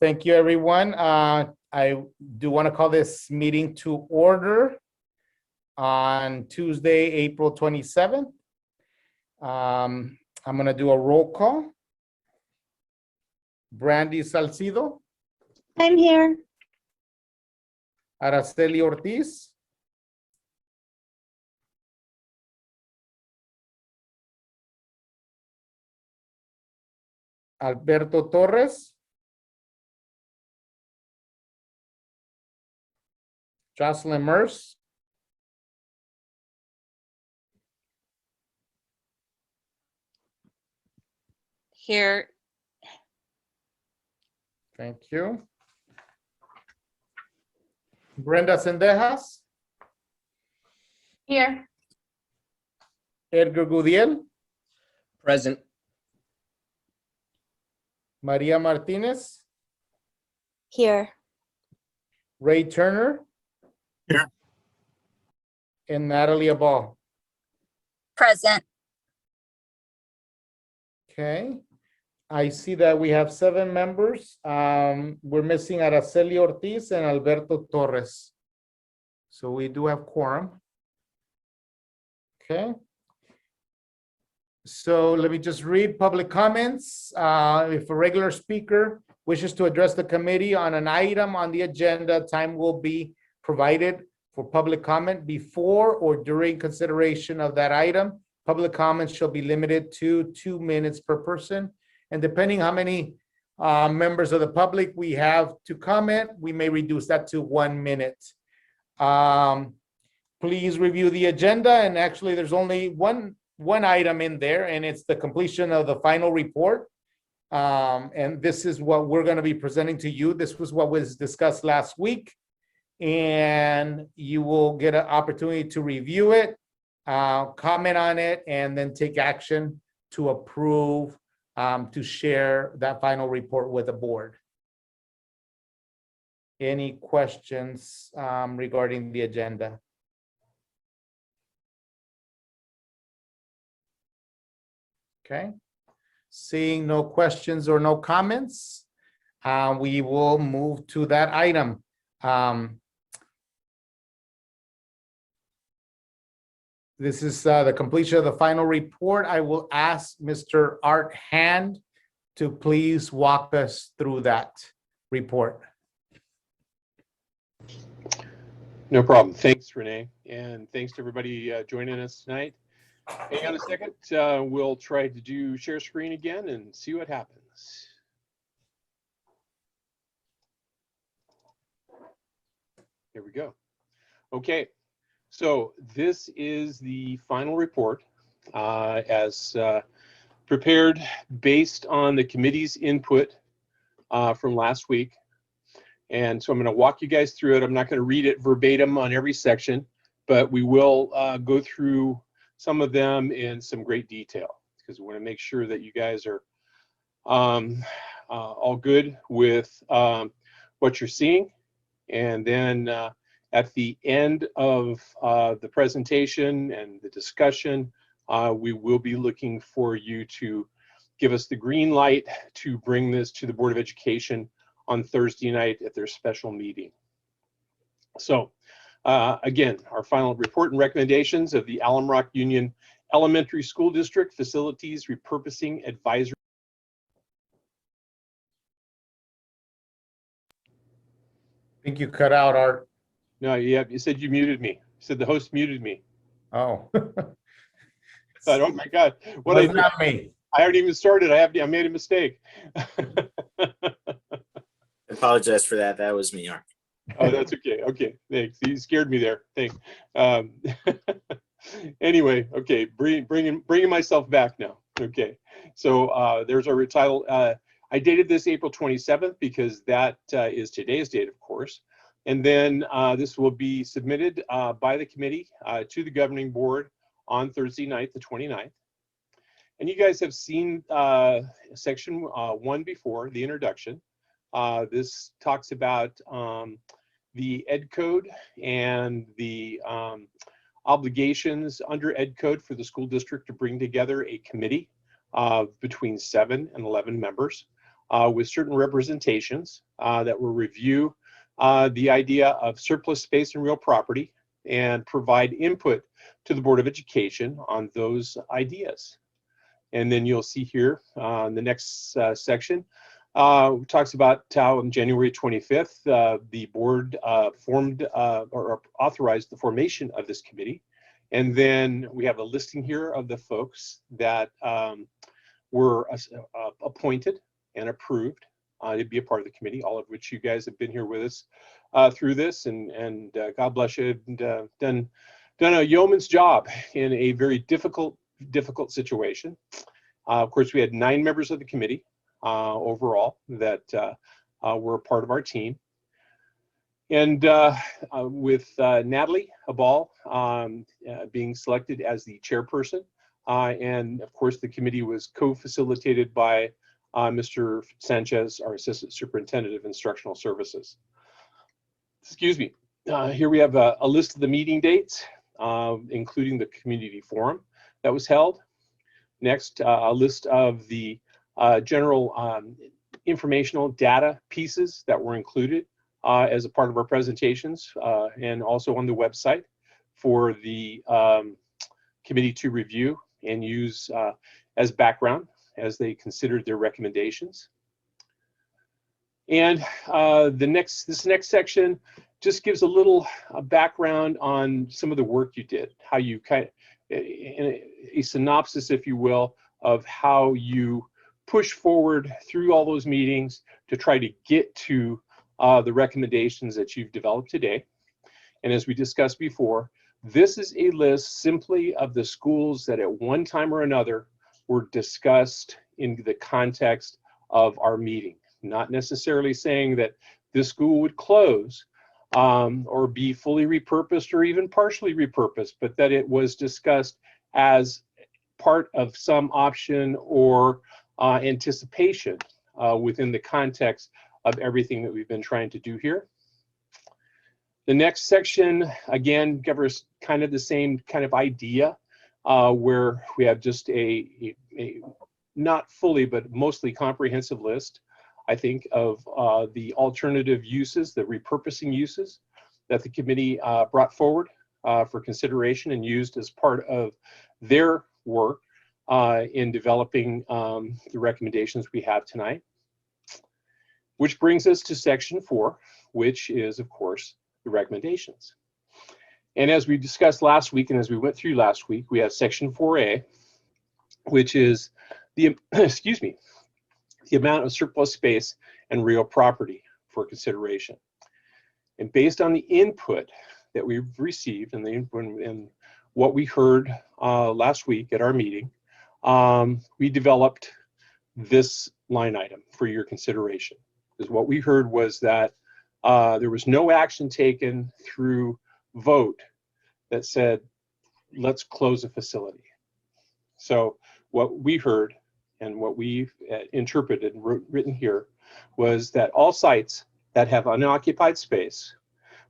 Thank you, everyone. I do want to call this meeting to order on Tuesday, April 27th. I'm going to do a roll call. Brandy Salcido. I'm here. Araceli Ortiz. Alberto Torres. Jocelyn Merce. Here. Thank you. Brenda Sendejas. Here. Edgar Gudiel. Present. Maria Martinez. Here. Ray Turner. Here. And Natalie Ball. Present. Okay. I see that we have 7 members. We're missing Araceli Ortiz and Alberto Torres. So we do have quorum. Okay. So let me just read public comments. If a regular speaker wishes to address the committee on an item on the agenda, time will be provided for public comment before or during consideration of that item. Public comments shall be limited to 2 minutes per person. And depending how many members of the public we have to comment, we may reduce that to 1 minute. Please review the agenda. And actually, there's only one item in there, and it's the completion of the final report. And this is what we're going to be presenting to you. This was what was discussed last week. And you will get an opportunity to review it, comment on it, and then take action to approve, to share that final report with the board. Any questions regarding the agenda? Okay. Seeing no questions or no comments, we will move to that item. This is the completion of the final report. I will ask Mr. Art Hand to please walk us through that report. No problem. Thanks, Renee. And thanks to everybody joining us tonight. Hang on a second. We'll try to do share screen again and see what happens. Here we go. Okay. So this is the final report as prepared based on the committee's input from last week. And so I'm going to walk you guys through it. I'm not going to read it verbatim on every section, but we will go through some of them in some great detail because we want to make sure that you guys are all good with what you're seeing. And then at the end of the presentation and the discussion, we will be looking for you to give us the green light to bring this to the Board of Education on Thursday night at their special meeting. So again, our final report and recommendations of the Alum Rock Union Elementary School District Facilities Repurposing Advisory. I think you cut out, Art. No, yeah, you said you muted me. You said the host muted me. Oh. I thought, oh my God, what Well, not me. I haven't even started. I made a mistake. I apologize for that. That was me, Art. Oh, that's okay. Okay, thanks. You scared me there. Thanks. Anyway, okay, bringing myself back now. Okay, so there's our title. I dated this April 27th because that is today's date, of course. And then this will be submitted by the committee to the governing board on Thursday night, the 29th. And you guys have seen section 1 before, the introduction. This talks about the Ed Code and the obligations under Ed Code for the school district to bring together a committee of between 7 and 11 members with certain representations that will review the idea of surplus space and real property and provide input to the Board of Education on those ideas. And then you'll see here in the next section, talks about how on January 25th, the board formed or authorized the formation of this committee. And then we have a listing here of the folks that were appointed and approved to be a part of the committee, all of which you guys have been here with us through this, and God bless you, and done a yeoman's job in a very difficult situation. Of course, we had 9 members of the committee overall that were a part of our team. And with Natalie Habal being selected as the chairperson, and of course the committee was co-facilitated by Mr. Sanchez, our Assistant Superintendent of Instructional Services. Excuse me. Here we have a list of the meeting dates, including the community forum that was held. Next, a list of the general informational data pieces that were included as a part of our presentations, and also on the website for the committee to review and use as background as they considered their recommendations. And this next section just gives a little background on some of the work you did, how you a synopsis, if you will, of how you push forward through all those meetings to try to get to the recommendations that you've developed today. And as we discussed before, this is a list simply of the schools that at one time or another were discussed in the context of our meeting. Not necessarily saying that this school would close or be fully repurposed or even partially repurposed, but that it was discussed as part of some option or anticipation within the context of everything that we've been trying to do here. The next section, again, covers kind of the same kind of idea where we have just a not fully, but mostly comprehensive list, I think, of the alternative uses, the repurposing uses that the committee brought forward for consideration and used as part of their work in developing the recommendations we have tonight. Which brings us to section 4, which is, of course, the recommendations. And as we discussed last week, and as we went through last week, we have section 4A, which is the, excuse me, the amount of surplus space and real property for consideration. And based on the input that we've received and what we heard last week at our meeting, we developed this line item for your consideration. Because what we heard was that there was no action taken through vote that said, let's close a facility. So what we heard and what we've interpreted and written here was that all sites that have unoccupied space,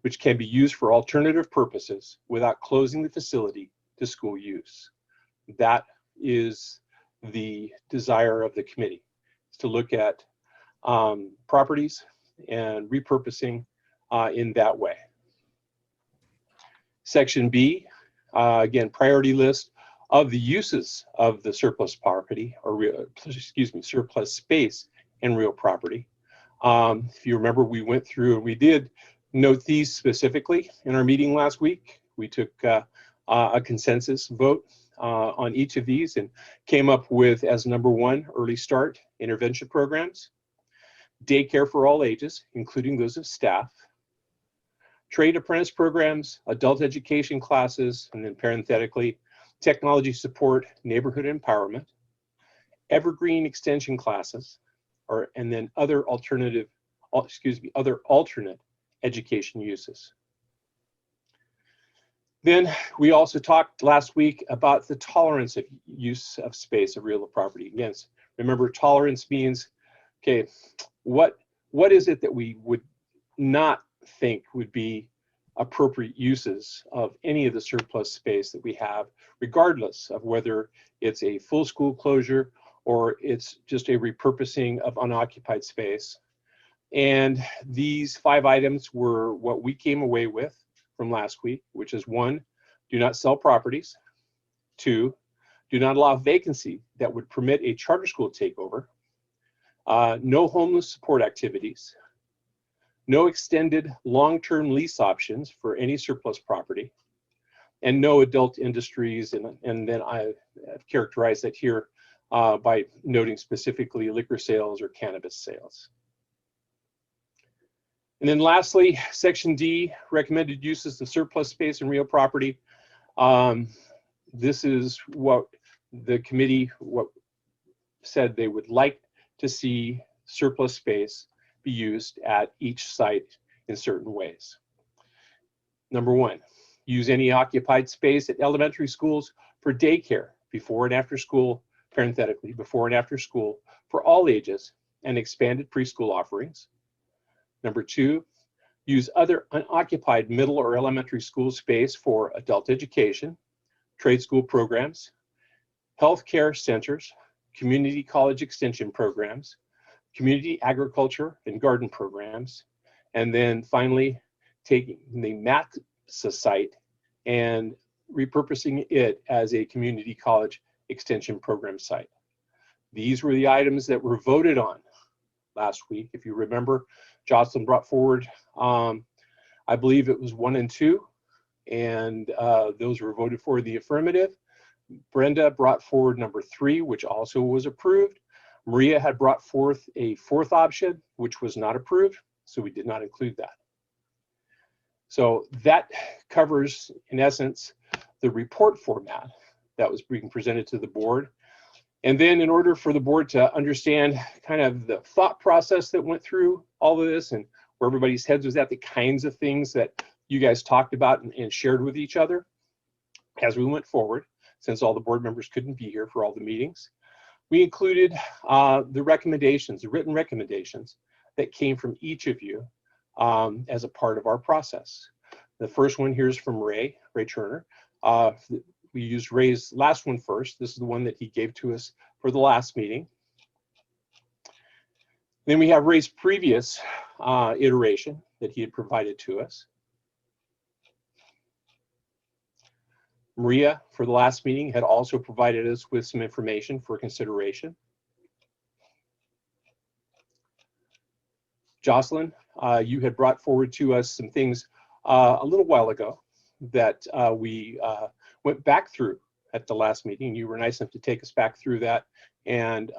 which can be used for alternative purposes without closing the facility to school use. That is the desire of the committee, is to look at properties and repurposing in that way. Section B, again, priority list of the uses of the surplus property, or excuse me, surplus space and real property. If you remember, we went through and we did note these specifically in our meeting last week. We took a consensus vote on each of these and came up with, as number 1, early start intervention programs, daycare for all ages, including those of staff, trade apprentice programs, adult education classes, and then parenthetically, technology support, neighborhood empowerment, evergreen extension classes, and then other alternate education uses. Then we also talked last week about the tolerance of use of space of real property. Again, remember, tolerance means, okay, what is it that we would not think would be appropriate uses of any of the surplus space that we have, regardless of whether it's a full school closure or it's just a repurposing of unoccupied space. And these 5 items were what we came away with from last week, which is 1, do not sell properties. 2, do not allow vacancy that would permit a charter school takeover. No homeless support activities. No extended long-term lease options for any surplus property. And no adult industries. And then I have characterized that here by noting specifically liquor sales or cannabis sales. And then lastly, section D, recommended uses of surplus space and real property. This is what the committee said they would like to see surplus space be used at each site in certain ways. Number 1, use any occupied space at elementary schools for daycare before and after school, parenthetically, before and after school for all ages and expanded preschool offerings. Number 2, use other unoccupied middle or elementary school space for adult education, trade school programs, healthcare centers, community college extension programs, community agriculture and garden programs, and then finally taking the MATSA site and repurposing it as a community college extension program site. These were the items that were voted on last week. If you remember, Jocelyn brought forward, I believe it was 1 and 2, and those were voted for the affirmative. Brenda brought forward number 3, which also was approved. Maria had brought forth a 4th option, which was not approved, so we did not include that. So that covers, in essence, the report format that was being presented to the board. And then in order for the board to understand kind of the thought process that went through all of this and where everybody's heads was at, the kinds of things that you guys talked about and shared with each other as we went forward, since all the board members couldn't be here for all the meetings, we included the recommendations, the written recommendations that came from each of you as a part of our process. The first one here is from Ray Turner. We used Ray's last one first. This is the one that he gave to us for the last meeting. Then we have Ray's previous iteration that he had provided to us. Maria, for the last meeting, had also provided us with some information for consideration. Jocelyn, you had brought forward to us some things a little while ago that we went back through at the last meeting. You were nice enough to take us back through that and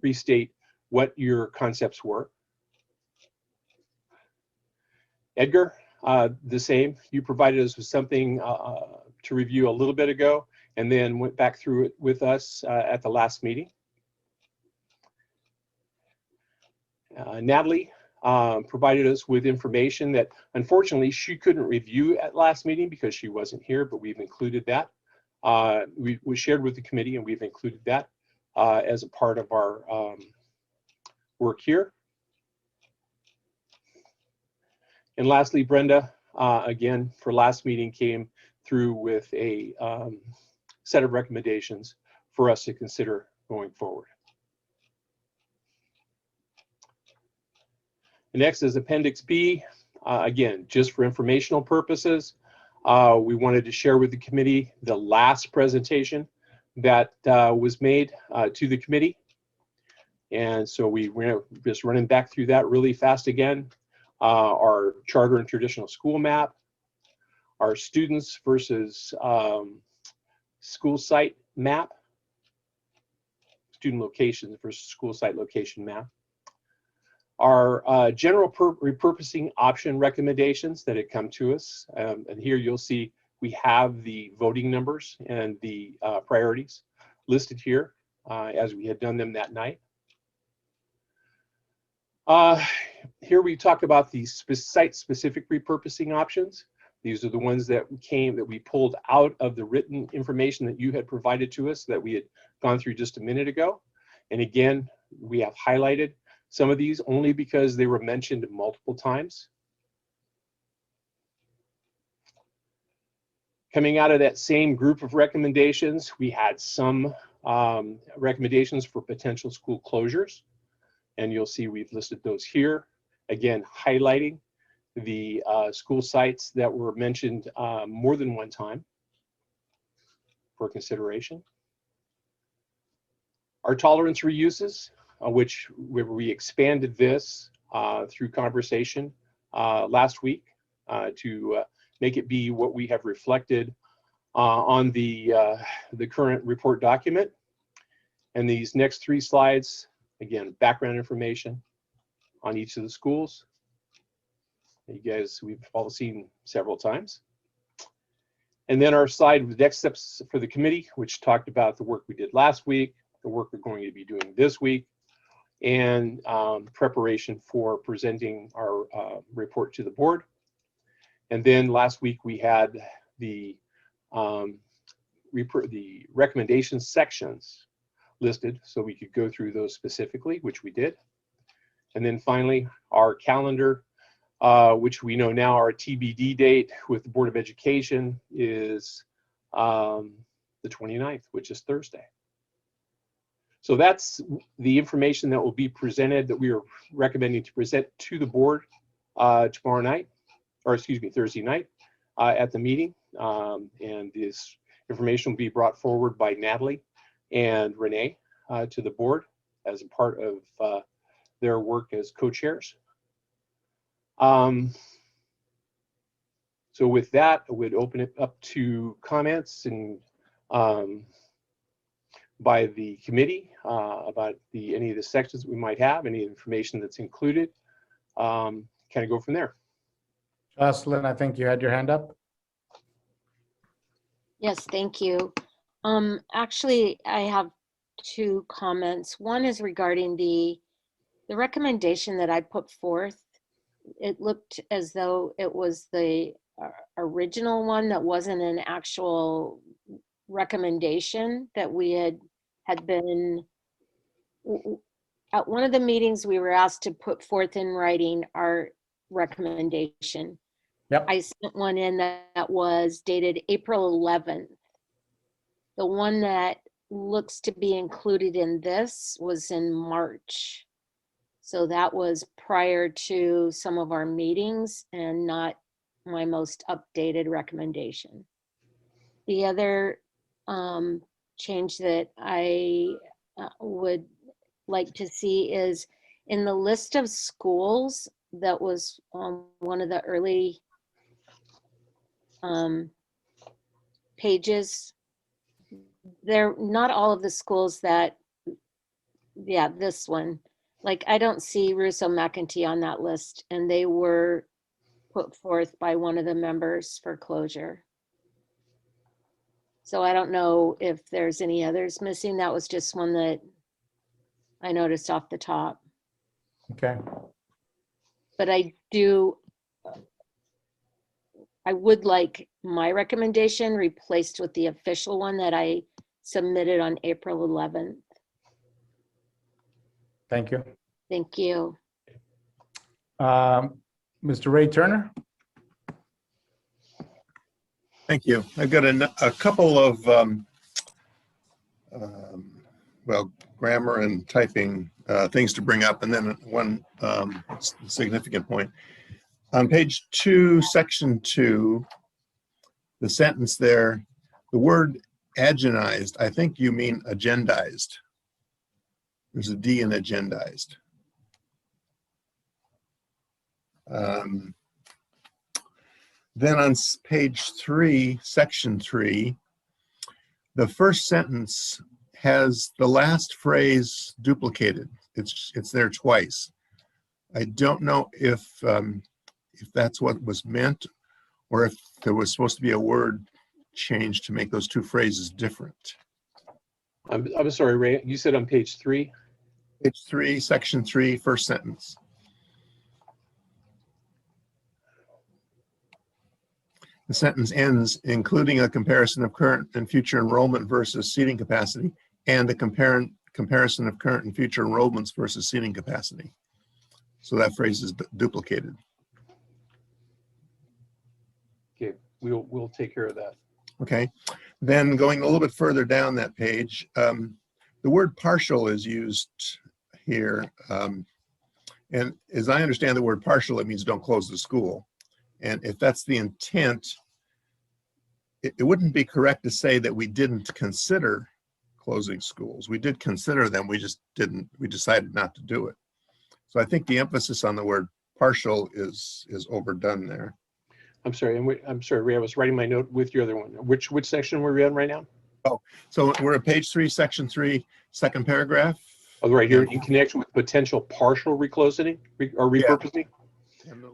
restate what your concepts were. Edgar, the same. You provided us with something to review a little bit ago and then went back through it with us at the last meeting. Natalie provided us with information that unfortunately she couldn't review at last meeting because she wasn't here, but we've included that. We shared with the committee and we've included that as a part of our work here. And lastly, Brenda, again, for last meeting came through with a set of recommendations for us to consider going forward. The next is Appendix B. Again, just for informational purposes, we wanted to share with the committee the last presentation that was made to the committee. And so we're just running back through that really fast again. Our charter and traditional school map, our students versus school site map, student locations versus school site location map, our general repurposing option recommendations that had come to us. And here you'll see we have the voting numbers and the priorities listed here as we had done them that night. Here we talk about the site-specific repurposing options. These are the ones that we pulled out of the written information that you had provided to us that we had gone through just a minute ago. And again, we have highlighted some of these only because they were mentioned multiple times. Coming out of that same group of recommendations, we had some recommendations for potential school closures. And you'll see we've listed those here. Again, highlighting the school sites that were mentioned more than one time for consideration. Our tolerance reuses, which we expanded this through conversation last week to make it be what we have reflected on the current report document. And these next 3 slides, again, background information on each of the schools. You guys, we've all seen several times. And then our slide with next steps for the committee, which talked about the work we did last week, the work we're going to be doing this week, and preparation for presenting our report to the board. And then last week we had the recommendation sections listed so we could go through those specifically, which we did. And then finally, our calendar, which we know now our TBD date with the Board of Education is the 29th, which is Thursday. So that's the information that will be presented that we are recommending to present to the board tomorrow night, or excuse me, Thursday night at the meeting. And this information will be brought forward by Natalie and Renee to the board as a part of their work as co-chairs. So with that, I would open it up to comments and by the committee about any of the sections that we might have, any information that's included. Kind of go from there. Jocelyn, I think you had your hand up. Yes, thank you. Actually, I have 2 comments. One is regarding the recommendation that I put forth. It looked as though it was the original one that wasn't an actual recommendation that we had been, at one of the meetings we were asked to put forth in writing our recommendation. Yep. I sent one in that was dated April 11th. The one that looks to be included in this was in March. So that was prior to some of our meetings and not my most updated recommendation. The other change that I would like to see is in the list of schools that was on one of the early pages. They're not all of the schools that, yeah, this one. Like, I don't see Russo McEntee on that list, and they were put forth by one of the members for closure. So I don't know if there's any others missing. That was just one that I noticed off the top. Okay. But I would like my recommendation replaced with the official one that I submitted on April 11th. Thank you. Thank you. Mr. Ray Turner? Thank you. I've got a couple of, well, grammar and typing things to bring up, and then one significant point. On page 2, section 2, the sentence there, the word agendized, I think you mean agendized. There's a D in agendized. Then on page 3, section 3, the first sentence has the last phrase duplicated. It's there twice. I don't know if that's what was meant, or if there was supposed to be a word change to make those 2 phrases different. I'm sorry, Ray, you said on page 3? Page 3, section 3, first sentence. The sentence ends, including a comparison of current and future enrollment versus seating capacity, and a comparison of current and future enrollments versus seating capacity. So that phrase is duplicated. Okay, we'll take care of that. Okay. Then going a little bit further down that page, the word partial is used here. And as I understand the word partial, it means don't close the school. And if that's the intent, it wouldn't be correct to say that we didn't consider closing schools. We did consider them, we just didn't, we decided not to do it. So I think the emphasis on the word partial is overdone there. I'm sorry, I'm sorry, Ray, I was writing my note with your other one. Which section were we on right now? So we're at page 3, section 3, second paragraph. Oh, right here, in connection with potential partial reclosing or repurposing.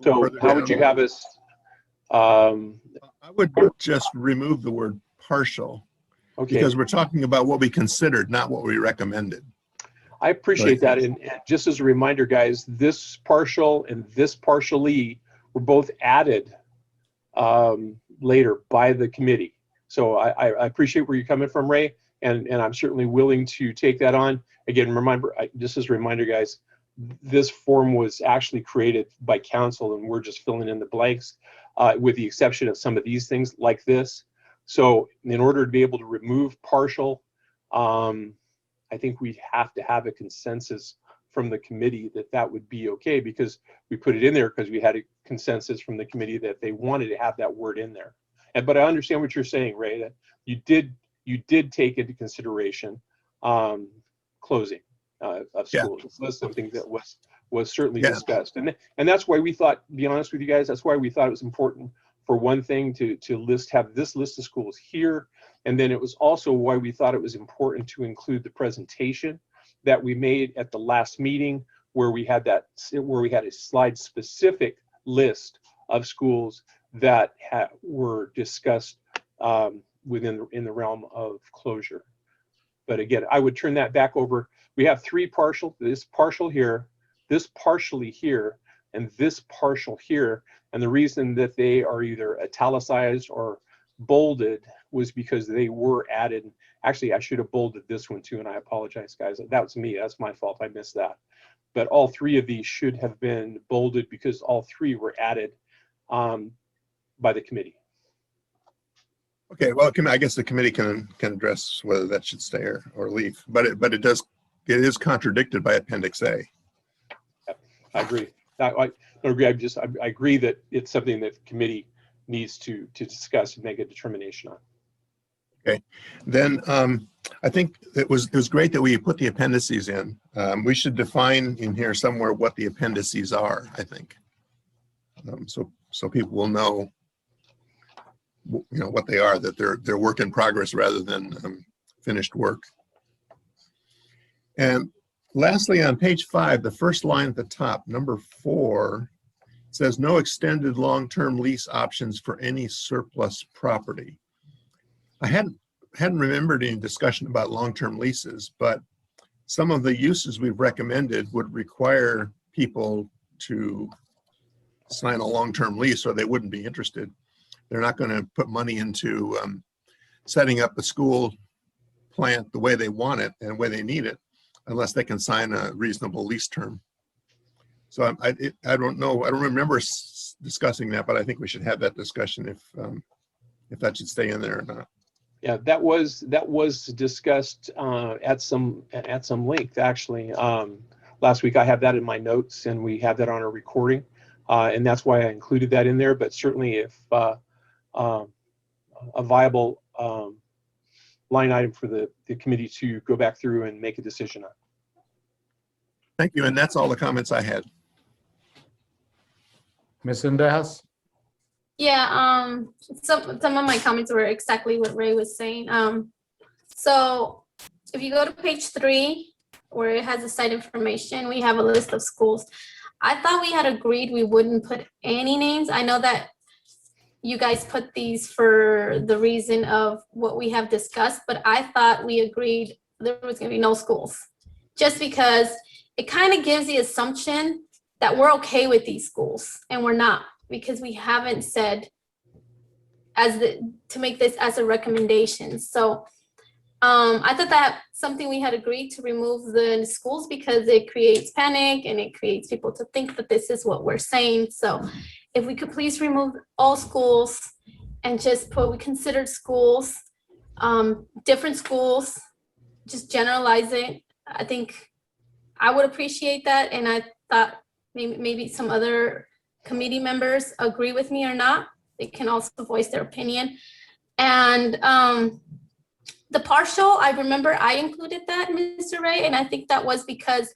So how would you have us? I would just remove the word partial. Okay, Because we're talking about what we considered, not what we recommended. I appreciate that. And just as a reminder, guys, this partial and this partially were both added later by the committee. So I appreciate where you're coming from, Ray, and I'm certainly willing to take that on. Again, remember, just as a reminder, guys, this form was actually created by council, and we're just filling in the blanks, with the exception of some of these things like this. So in order to be able to remove partial, I think we'd have to have a consensus from the committee that that would be okay, because we put it in there because we had a consensus from the committee that they wanted to have that word in there. But I understand what you're saying, Ray, that you did take into consideration closing of schools. Yeah. So that's something that was certainly discussed. And that's why we thought, to be honest with you guys, that's why we thought it was important for one thing to have this list of schools here. And then it was also why we thought it was important to include the presentation that we made at the last meeting, where we had a slide specific list of schools that were discussed in the realm of closure. But again, I would turn that back over. We have 3 partial, this partial here, this partially here, and this partial here. And the reason that they are either italicized or bolded was because they were added. Actually, I should have bolded this one too, and I apologize, guys. That was me. That's my fault. I missed that. But all 3 of these should have been bolded because all 3 were added by the committee. Okay, well, I guess the committee can address whether that should stay or leave, but it is contradicted by Appendix A. Yep, I agree. I agree that it's something that the committee needs to discuss and make a determination on. Okay, then I think it was great that we put the appendices in. We should define in here somewhere what the appendices are, I think, so people will know, what they are, that they're work in progress rather than finished work. And lastly, on page 5, the first line at the top, number 4, says no extended long-term lease options for any surplus property. I hadn't remembered any discussion about long-term leases, but some of the uses we've recommended would require people to sign a long-term lease or they wouldn't be interested. They're not going to put money into setting up a school plant the way they want it and the way they need it unless they can sign a reasonable lease term. So I don't know. I don't remember discussing that, but I think we should have that discussion if that should stay in there or not. Yeah, that was discussed at some length actually. Last week I have that in my notes, and we have that on our recording, and that's why I included that in there. But certainly, if a viable line item for the committee to go back through and make a decision on. Thank you, and that's all the comments I had. Ms. Sendejas? Yeah, some of my comments were exactly what Ray was saying. So if you go to page 3, where it has the site information, we have a list of schools. I thought we had agreed we wouldn't put any names. I know that you guys put these for the reason of what we have discussed, but I thought we agreed there was going to be no schools, just because it kind of gives the assumption that we're okay with these schools, and we're not, because we haven't said to make this as a recommendation. So I thought that something we had agreed to remove the schools because it creates panic and it creates people to think that this is what we're saying. So if we could please remove all schools and just put we considered schools, different schools, just generalize it. I think I would appreciate that. And I thought maybe some other committee members agree with me or not. They can also voice their opinion. And the partial, I remember I included that, Mr. Ray, and I think that was because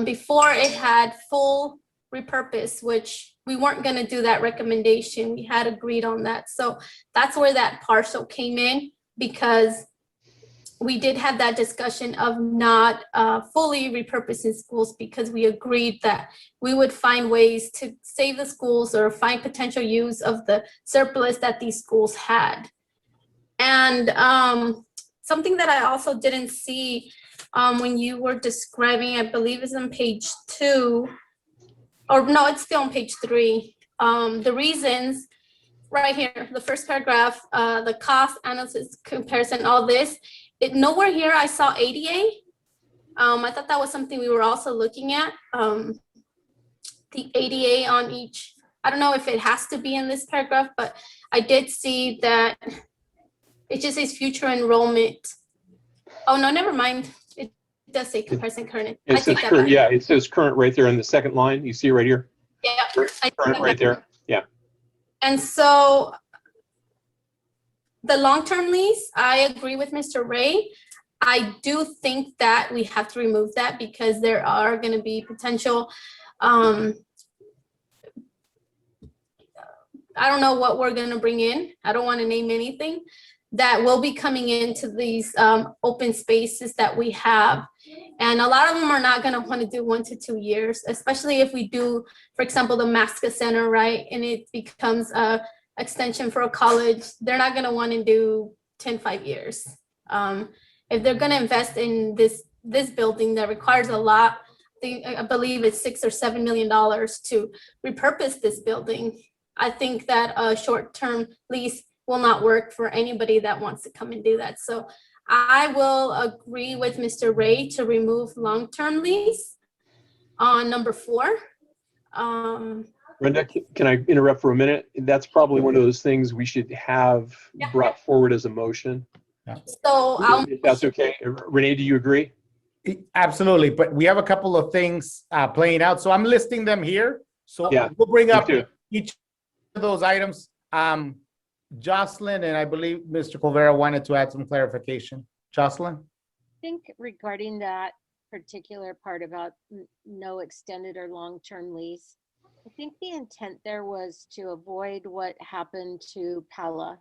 before it had full repurpose, which we weren't going to do that recommendation. We had agreed on that. So that's where that partial came in, because we did have that discussion of not fully repurposing schools, because we agreed that we would find ways to save the schools or find potential use of the surplus that these schools had. And something that I also didn't see when you were describing, I believe is on page 2, or no, it's still on page 3. The reasons right here, the first paragraph, the cost analysis comparison, all this, nowhere here I saw ADA. I thought that was something we were also looking at. The ADA on each, I don't know if it has to be in this paragraph, but I did see that it just says future enrollment. Oh, no, never mind. It does say comparison current. I It take says that current, back. yeah, it says current right there in the second line. You see right here? Yeah, I take Current that right back. there. Yeah. And so the long-term lease, I agree with Mr. Ray. I do think that we have to remove that because there are going to be potential, I don't know what we're going to bring in. I don't want to name anything that will be coming into these open spaces that we have. And a lot of them are not going to want to do 1 to 2 years, especially if we do, for example, the Masca Center, right? And it becomes a extension for a college. They're not going to want to do 5 years. If they're going to invest in this building that requires a lot, I believe it's $6 or $7 million to repurpose this building. I think that a short-term lease will not work for anybody that wants to come and do that. So I will agree with Mr. Ray to remove long-term lease on number 4. Brenda, can I interrupt for a minute? That's probably one of those things we should have brought forward as a motion. So If that's okay. Renee, do you agree? Absolutely, but we have a couple of things playing out. So I'm listing them here. So Yeah, we'll bring me up too. each of those items. Jocelyn and I believe Mr. Colvera wanted to add some clarification. Jocelyn? I think regarding that particular part about no extended or long-term lease, I think the intent there was to avoid what happened to Pella,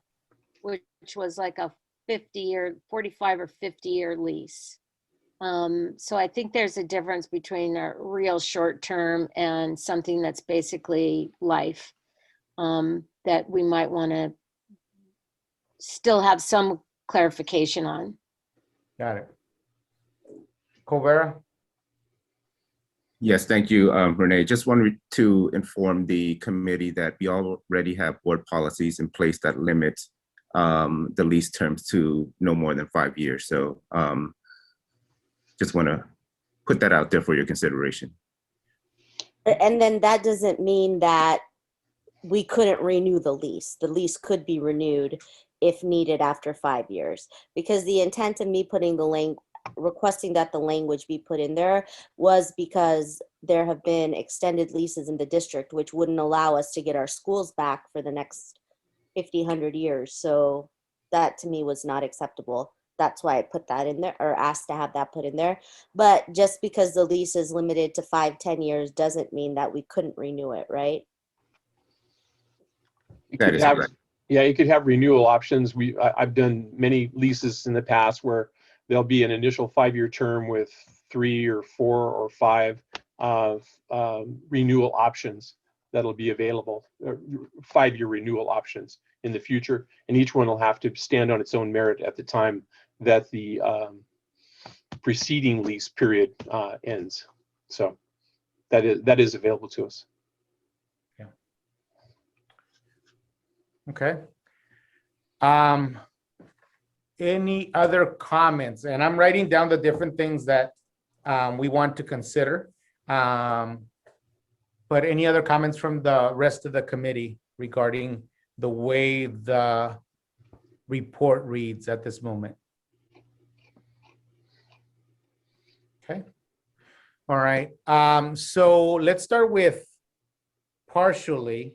which was like a 45 or 50-year lease. So I think there's a difference between a real short-term and something that's basically life, that we might want to still have some clarification on. Got it. Colvera? Yes, thank you, Renee. Just wanted to inform the committee that we already have board policies in place that limit the lease terms to no more than 5 years. So just want to put that out there for your consideration. And then that doesn't mean that we couldn't renew the lease. The lease could be renewed if needed after 5 years, because the intent of me putting requesting that the language be put in there was because there have been extended leases in the district, which wouldn't allow us to get our schools back for the next 50, 100 years. So that to me was not acceptable. That's why I put that in there, or asked to have that put in there. But just because the lease is limited to 5, 10 years doesn't mean that we couldn't renew it, right? That is correct. Yeah, you could have renewal options. I've done many leases in the past where there'll be an initial 5-year term with 3 or 4 or 5 renewal options that'll be available, 5-year renewal options in the future. And each one will have to stand on its own merit at the time that the preceding lease period ends. So that is available to us. Okay. Any other comments? And I'm writing down the different things that we want to consider. But any other comments from the rest of the committee regarding the way the report reads at this moment. Okay. All right. So let's start with partially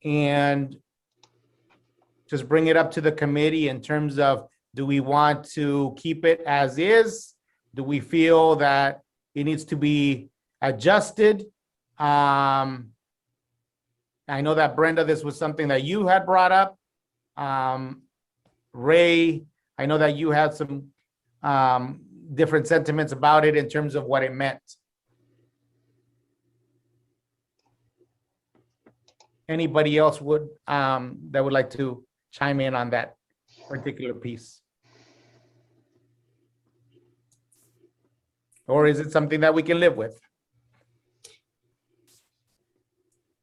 and just bring it up to the committee in terms of, do we want to keep it as is? Do we feel that it needs to be adjusted? I know that Brenda, this was something that you had brought up. Ray, I know that you had some different sentiments about it in terms of what it meant. Anybody else would that would like to chime in on that particular piece? Or is it something that we can live with?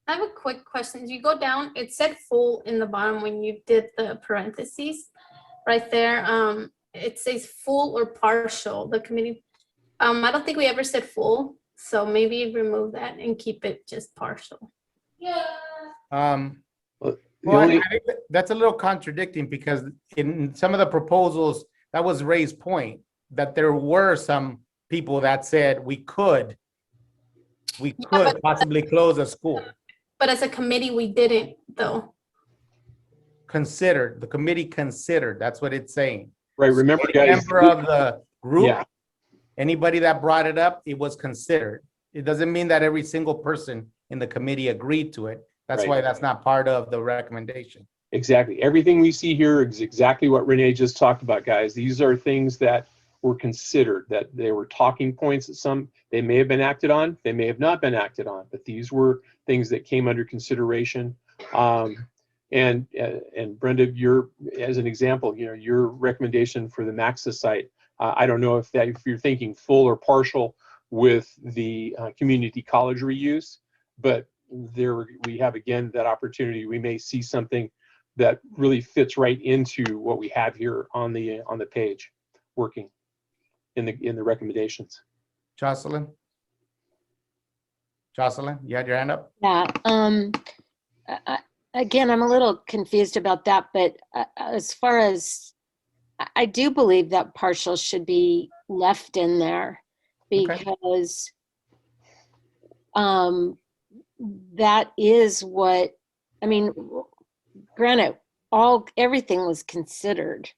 I have a quick question. If you go down, it said full in the bottom when you did the parentheses right there. It says full or partial, the committee. I don't think we ever said full, so maybe remove that and keep it just partial. Well, I think that's a little contradicting, because in some of the proposals, that was Ray's point, that there were some people that said we could possibly close a school. But as a committee, we didn't though. Considered, the committee considered, that's what it's saying. Right, remember Any guys. member of the group, Yeah. anybody that brought it up, it was considered. It doesn't mean that every single person in the committee agreed to it. That's Right. why that's not part of the recommendation. Exactly. Everything we see here is exactly what Renee just talked about, guys. These are things that were considered, that they were talking points that some, they may have been acted on, they may have not been acted on, but these were things that came under consideration. And Brenda, as an example, your recommendation for the Maxa site, I don't know if you're thinking full or partial with the community college reuse, but there we have again that opportunity. We may see something that really fits right into what we have here on the page, working in the recommendations. Jocelyn, you had your hand up? Yeah, again, I'm a little confused about that, but as far as, I do believe that partial should be left in there, because that is what, I mean, granted, everything was considered.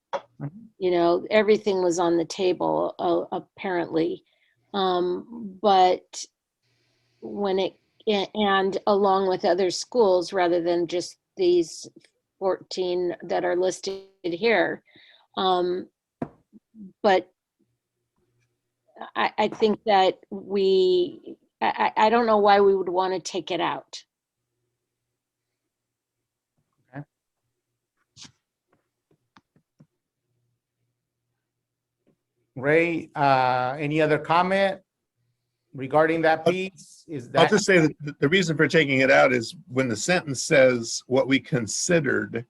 Everything was on the table, apparently. But when and along with other schools, rather than just these 14 that are listed here. But I think that I don't know why we would want to take it out. Ray, any other comment regarding that piece? I'll just say that the reason for taking it out is when the sentence says what we considered,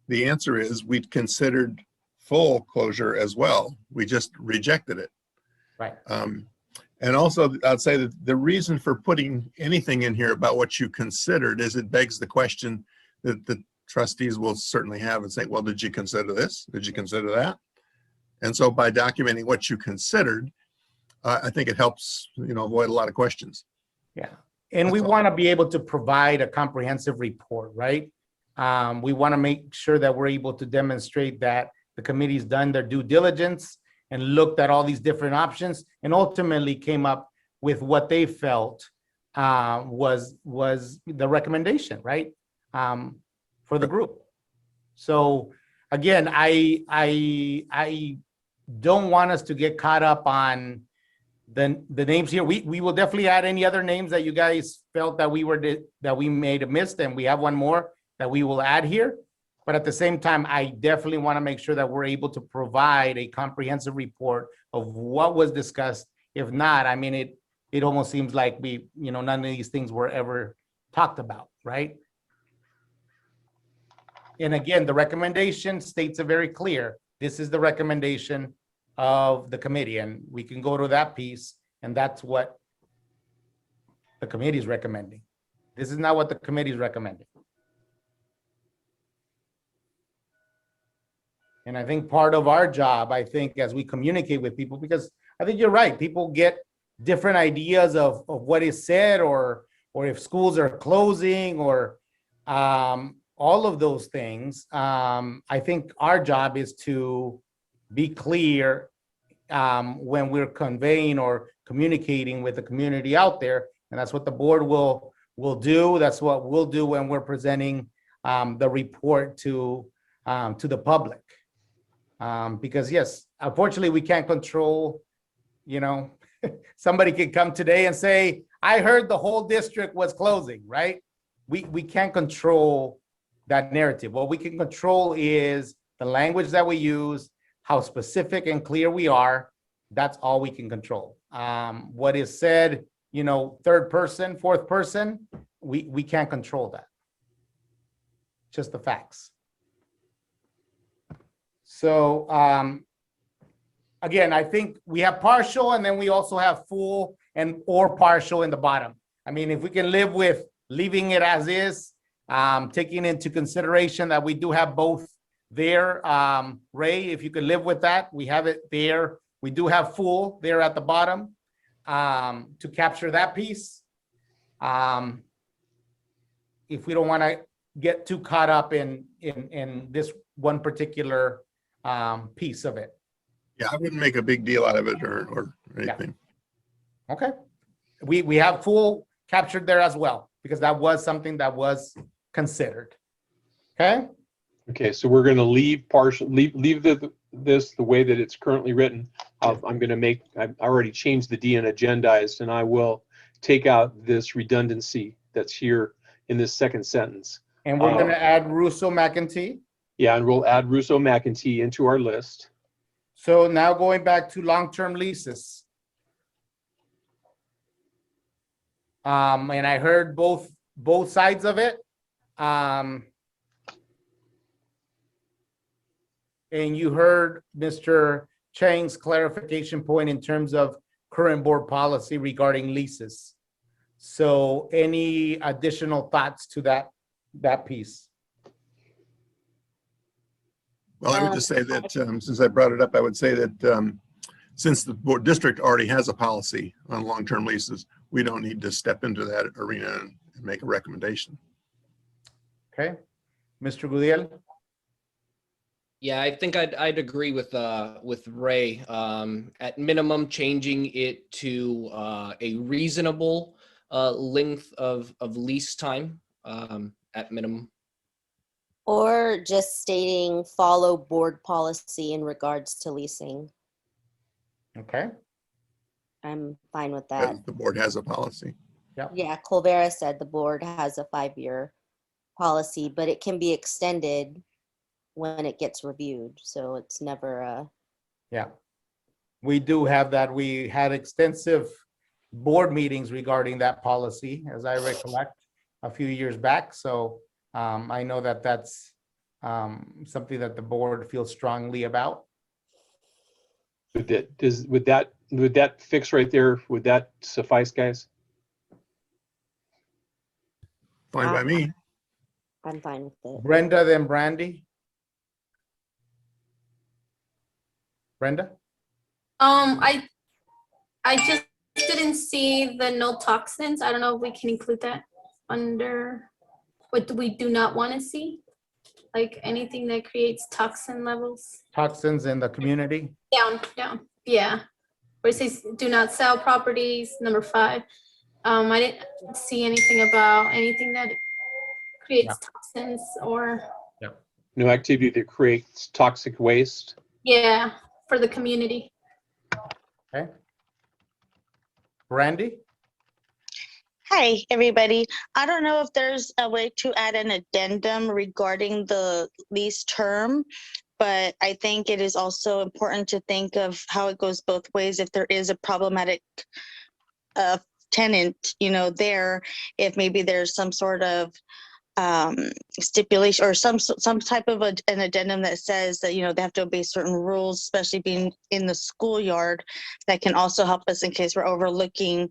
the answer is we'd considered full closure as well. We just rejected it. Right. And also, I'd say that the reason for putting anything in here about what you considered is it begs the question that the trustees will certainly have and say, well, did you consider this? Did you consider that? And so by documenting what you considered, I think it helps, avoid a lot of questions. Yeah. And we want to be able to provide a comprehensive report, right? We want to make sure that we're able to demonstrate that the committee's done their due diligence and looked at all these different options and ultimately came up with what they felt was the recommendation, right? For the group. So again, I don't want us to get caught up on the names here. We will definitely add any other names that you guys felt that we made a miss, and we have one more that we will add here. But at the same time, I definitely want to make sure that we're able to provide a comprehensive report of what was discussed. If not, I mean, it almost seems like none of these things were ever talked about, right? And again, the recommendation states it very clear. This is the recommendation of the committee, and we can go to that piece, and that's what the committee is recommending. This is not what the committee is recommending. And I think part of our job, I think, as we communicate with people, because I think you're right, people get different ideas of what is said, or if schools are closing, or all of those things. I think our job is to be clear when we're conveying or communicating with the community out there. And that's what the board will do. That's what we'll do when we're presenting the report to the public. Because yes, unfortunately, we can't control, somebody could come today and say, I heard the whole district was closing, right? We can't control that narrative. What we can control is the language that we use, how specific and clear we are. That's all we can control. What is said, third person, fourth person, we can't control that. Just the facts. So again, I think we have partial, and then we also have full or partial in the bottom. I mean, if we can live with leaving it as is, taking into consideration that we do have both there. Ray, if you could live with that, we have it there. We do have full there at the bottom to capture that piece. If we don't want to get too caught up in this one particular piece of it. Yeah, I wouldn't make a big deal out of it or anything. Yeah. Okay. We have full captured there as well, because that was something that was considered. Okay. Okay, so we're going to leave this the way that it's currently written. I've already changed the D and agendized, and I will take out this redundancy that's here in this second sentence. And we're going to add Russo-McEntee. Yeah, and we'll add Russo-McEntee into our list. So now going back to long-term leases. And I heard both sides of it. And you heard Mr. Chang's clarification point in terms of current board policy regarding leases. So any additional thoughts to that piece? Well, I would just say that since I brought it up, I would say that since the board district already has a policy on long-term leases, we don't need to step into that arena and make a recommendation. Okay, Mr. Gudiel? Yeah, I think I'd agree with Ray. At minimum, changing it to a reasonable length of lease time at minimum. Or just stating follow board policy in regards to leasing. Okay. I'm fine with that. The board has a policy. Yeah, Colvera said the board has a 5-year policy, but it can be extended when it gets reviewed. So it's never a. Yeah, we do have that. We had extensive board meetings regarding that policy, as I recollect, a few years back. So I know that that's something that the board feels strongly about. Would that fix right there? Would that suffice, guys? Fine by me. I'm fine with it. Brenda, then Brandy. Brenda? I just didn't see the no toxins. I don't know if we can include that under what we do not want to see, like anything that creates toxin levels. Toxins in the community. Down, yeah. Where it says do not sell properties, number 5. I didn't see anything about anything that creates toxins or. No activity that creates toxic waste. Yeah, for the community. Okay. Brandy? Hi, everybody. I don't know if there's a way to add an addendum regarding the lease term, but I think it is also important to think of how it goes both ways. If there is a problematic tenant, there, if maybe there's some sort of stipulation or some type of an addendum that says that, they have to obey certain rules, especially being in the schoolyard, that can also help us in case we're overlooking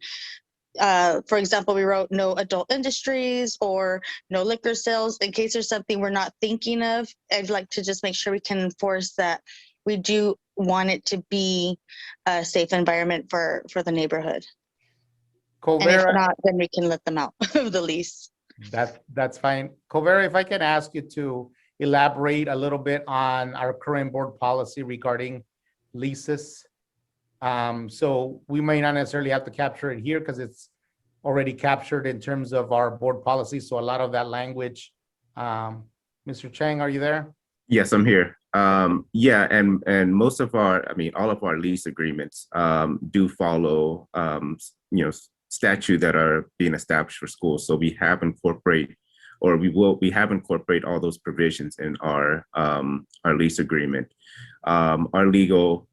for example, we wrote no adult industries or no liquor sales. In case there's something we're not thinking of, I'd like to just make sure we can enforce that we do want it to be a safe environment for the neighborhood. And if Colvera, not, then we can let them out of the lease. that's fine. Colvera, if I can ask you to elaborate a little bit on our current board policy regarding leases. So we may not necessarily have to capture it here because it's already captured in terms of our board policy. So a lot of that language, Mr. Chang, are you there? Yes, I'm here. Yeah, and most of our, I mean, all of our lease agreements do follow, statute that are being established for schools. So we have incorporate, or we have incorporate all those provisions in our lease agreement. Our legal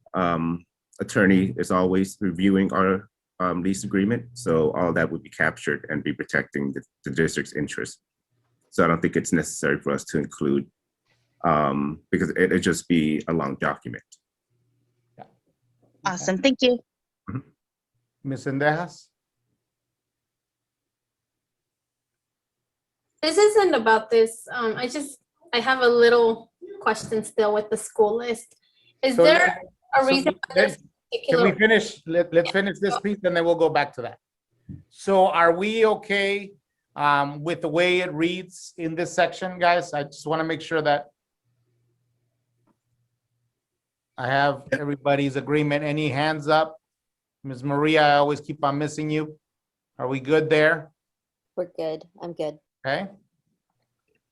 attorney is always reviewing our lease agreement. So all that would be captured and be protecting the district's interest. So I don't think it's necessary for us to include because it'd just be a long document. Awesome. Thank you. Ms. Sendejas? This isn't about this. I have a little question still with the school list. Is So there a so reason for this Can we particular? finish? Let's finish this piece and then we'll go back to that. So are we okay with the way it reads in this section, guys? I just want to make sure that I have everybody's agreement. Any hands up? Ms. Maria, I always keep on missing you. Are we good there? We're good. I'm good. Okay.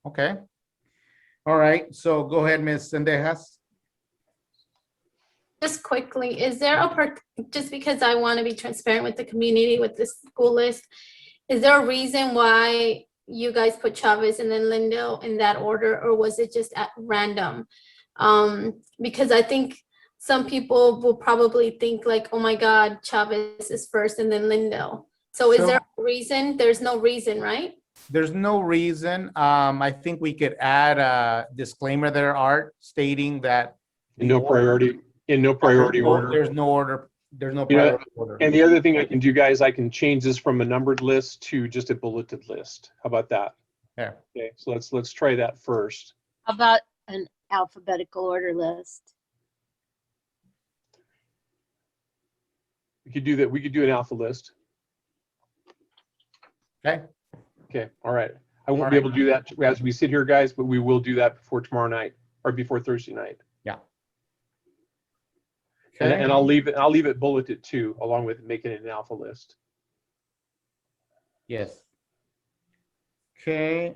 Okay. All right. So go ahead, Ms. Sendejas. Just quickly, is there just because I want to be transparent with the community with this school list, is there a reason why you guys put Chavez and then Lindell in that order, or was it just at random? Because I think some people will probably think like, oh my God, Chavez is first and then Lindell. So is there a reason? There's no reason, right? There's no reason. I think we could add a disclaimer there, Art, stating that In no priority order. There's no order. There's no You know, priority order. And the other thing I can do, guys, I can change this from a numbered list to just a bulleted list. How about that? Yeah. Okay, so let's try that first. How about an alphabetical order list? We could do that. We could do an alpha list. Okay. Okay, all right. I won't be able to do that as we sit here, guys, but we will do that before tomorrow night or before Thursday night. Yeah. And I'll leave it bulleted too, along with making it an alpha list. Yes. Okay.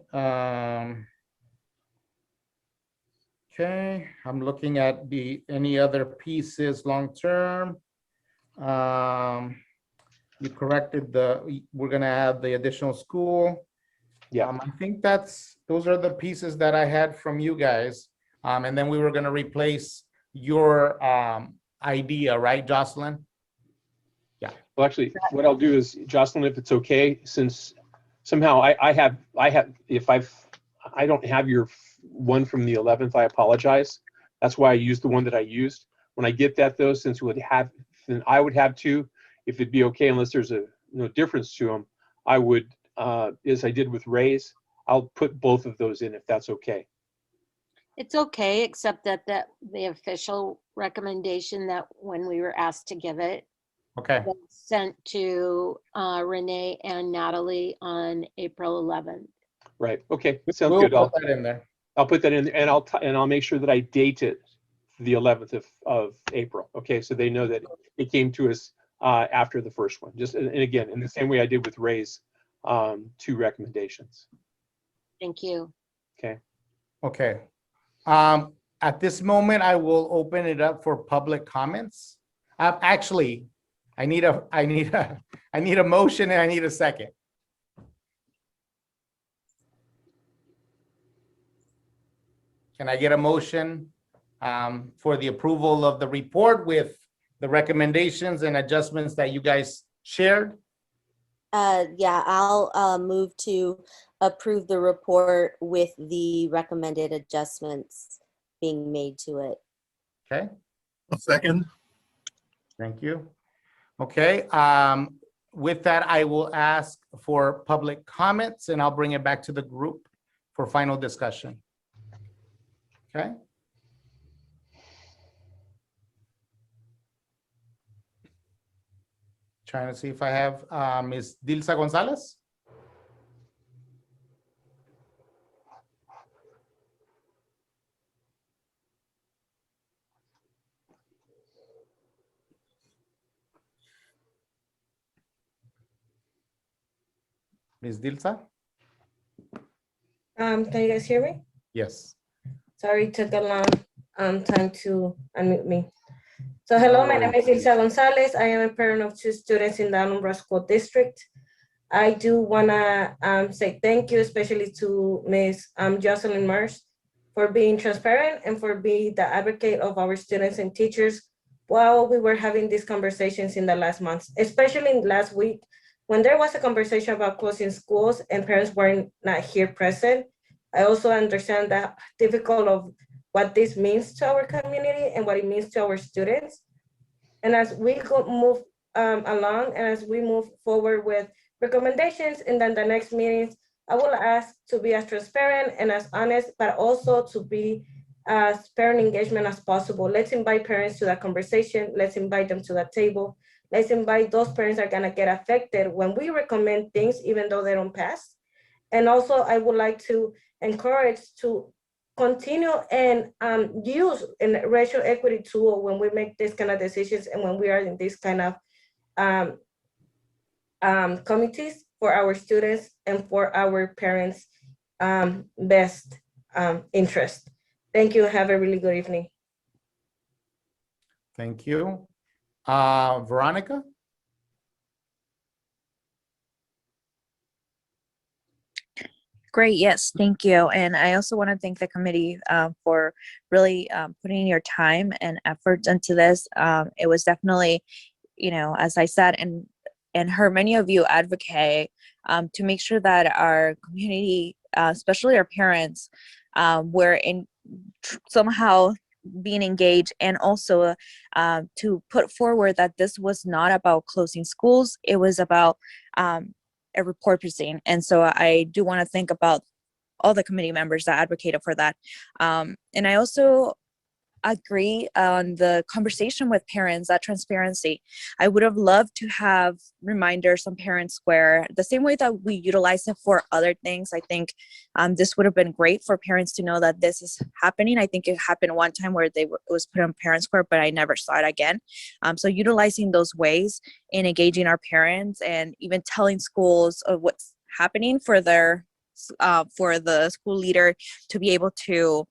Okay. I'm looking at any other pieces long term. You corrected we're gonna add the additional school. Yeah. I think those are the pieces that I had from you guys. And then we were gonna replace your idea, right, Jocelyn? Yeah. Well, actually, what I'll do is, Jocelyn, if it's okay, since somehow I don't have your one from the 11th, I apologize. That's why I used the one that I used. When I get that though, since then I would have two, if it'd be okay, unless there's no difference to them, I would, as I did with Ray's, I'll put both of those in if that's okay. It's okay, except that the official recommendation that when we were asked to give it, Okay. was sent to Renee and Natalie on April 11th. Right. Okay. That sounds We'll good. put that in there. I'll put that in there, and I'll make sure that I date it the 11th of April. Okay, so they know that it came to us after the first one. Just and again, in the same way I did with Ray's two recommendations. Thank you. Okay. Okay. At this moment, I will open it up for public comments. Actually, I need a motion and I need a second. Can I get a motion for the approval of the report with the recommendations and adjustments that you guys shared? Yeah, I'll move to approve the report with the recommended adjustments being made to it. Okay, A second. thank you. Okay, with that, I will ask for public comments and I'll bring it back to the group for final discussion. Okay. Trying to see if I have Ms. Dilsa Gonzalez. Ms. Dilsa? Can you guys hear me? Yes. Sorry, it took a long time to unmute me. So hello, my name is Ilsa Gonzalez. I am a parent of 2 students in the Alhambra School District. I do wanna say thank you, especially to Ms. Jocelyn Marsh for being transparent and for being the advocate of our students and teachers while we were having these conversations in the last months, especially last week, when there was a conversation about closing schools and parents were not here present. I also understand the difficult of what this means to our community and what it means to our students. And as we move along and as we move forward with recommendations and then the next meetings, I will ask to be as transparent and as honest, but also to be as parent engagement as possible. Let's invite parents to that conversation. Let's invite them to the table. Let's invite those parents that are gonna get affected when we recommend things, even though they don't pass. And also I would like to encourage to continue and use a racial equity tool when we make this kind of decisions and when we are in this kind of committees for our students and for our parents' best interest. Thank you. Have a really good evening. Thank you. Veronica? Great, yes, thank you. And I also want to thank the committee for really putting your time and efforts into this. It was definitely, you know, as I said, and heard many of you advocate to make sure that our community, especially our parents, were in somehow being engaged, and also to put forward that this was not about closing schools, it was about a repurposing. And so I do want to think about all the committee members that advocated for that. And I also agree on the conversation with parents, that transparency. I would have loved to have reminders on Parent Square, the same way that we utilize it for other things. I think this would have been great for parents to know that this is happening. I think it happened one time where it was put on Parent Square, but I never saw it again. So utilizing those ways in engaging our parents and even telling schools of what's happening for the school leader to be able to,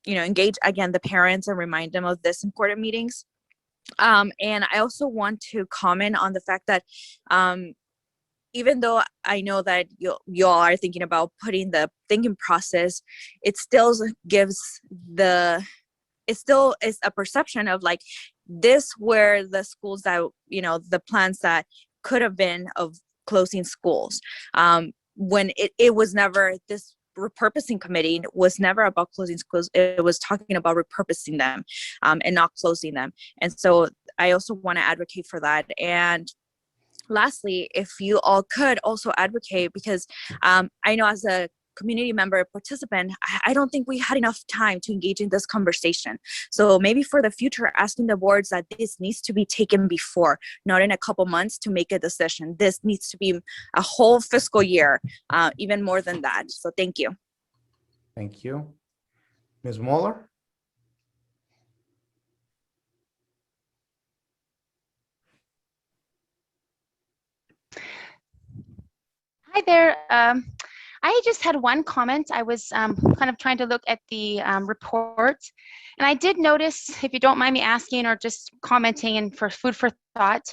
you know, engage again the parents and remind them of this important meetings. And I also want to comment on the fact that even though I know that you all are thinking about putting the thinking process, it still is a perception of like this were the schools that, you know, the plans that could have been of closing schools, when it was never, this repurposing committee was never about closing schools. It was talking about repurposing them and not closing them. And so I also want to advocate for that. And lastly, if you all could also advocate, because I know as a community member participant, I don't think we had enough time to engage in this conversation. So maybe for the future, asking the boards that this needs to be taken before, not in a couple months to make a decision. This needs to be a whole fiscal year, even more than that. So thank you. Thank you. Ms. Mueller? Hi there. I just had one comment. I was kind of trying to look at the report, and I did notice, if you don't mind me asking or just commenting and for food for thought,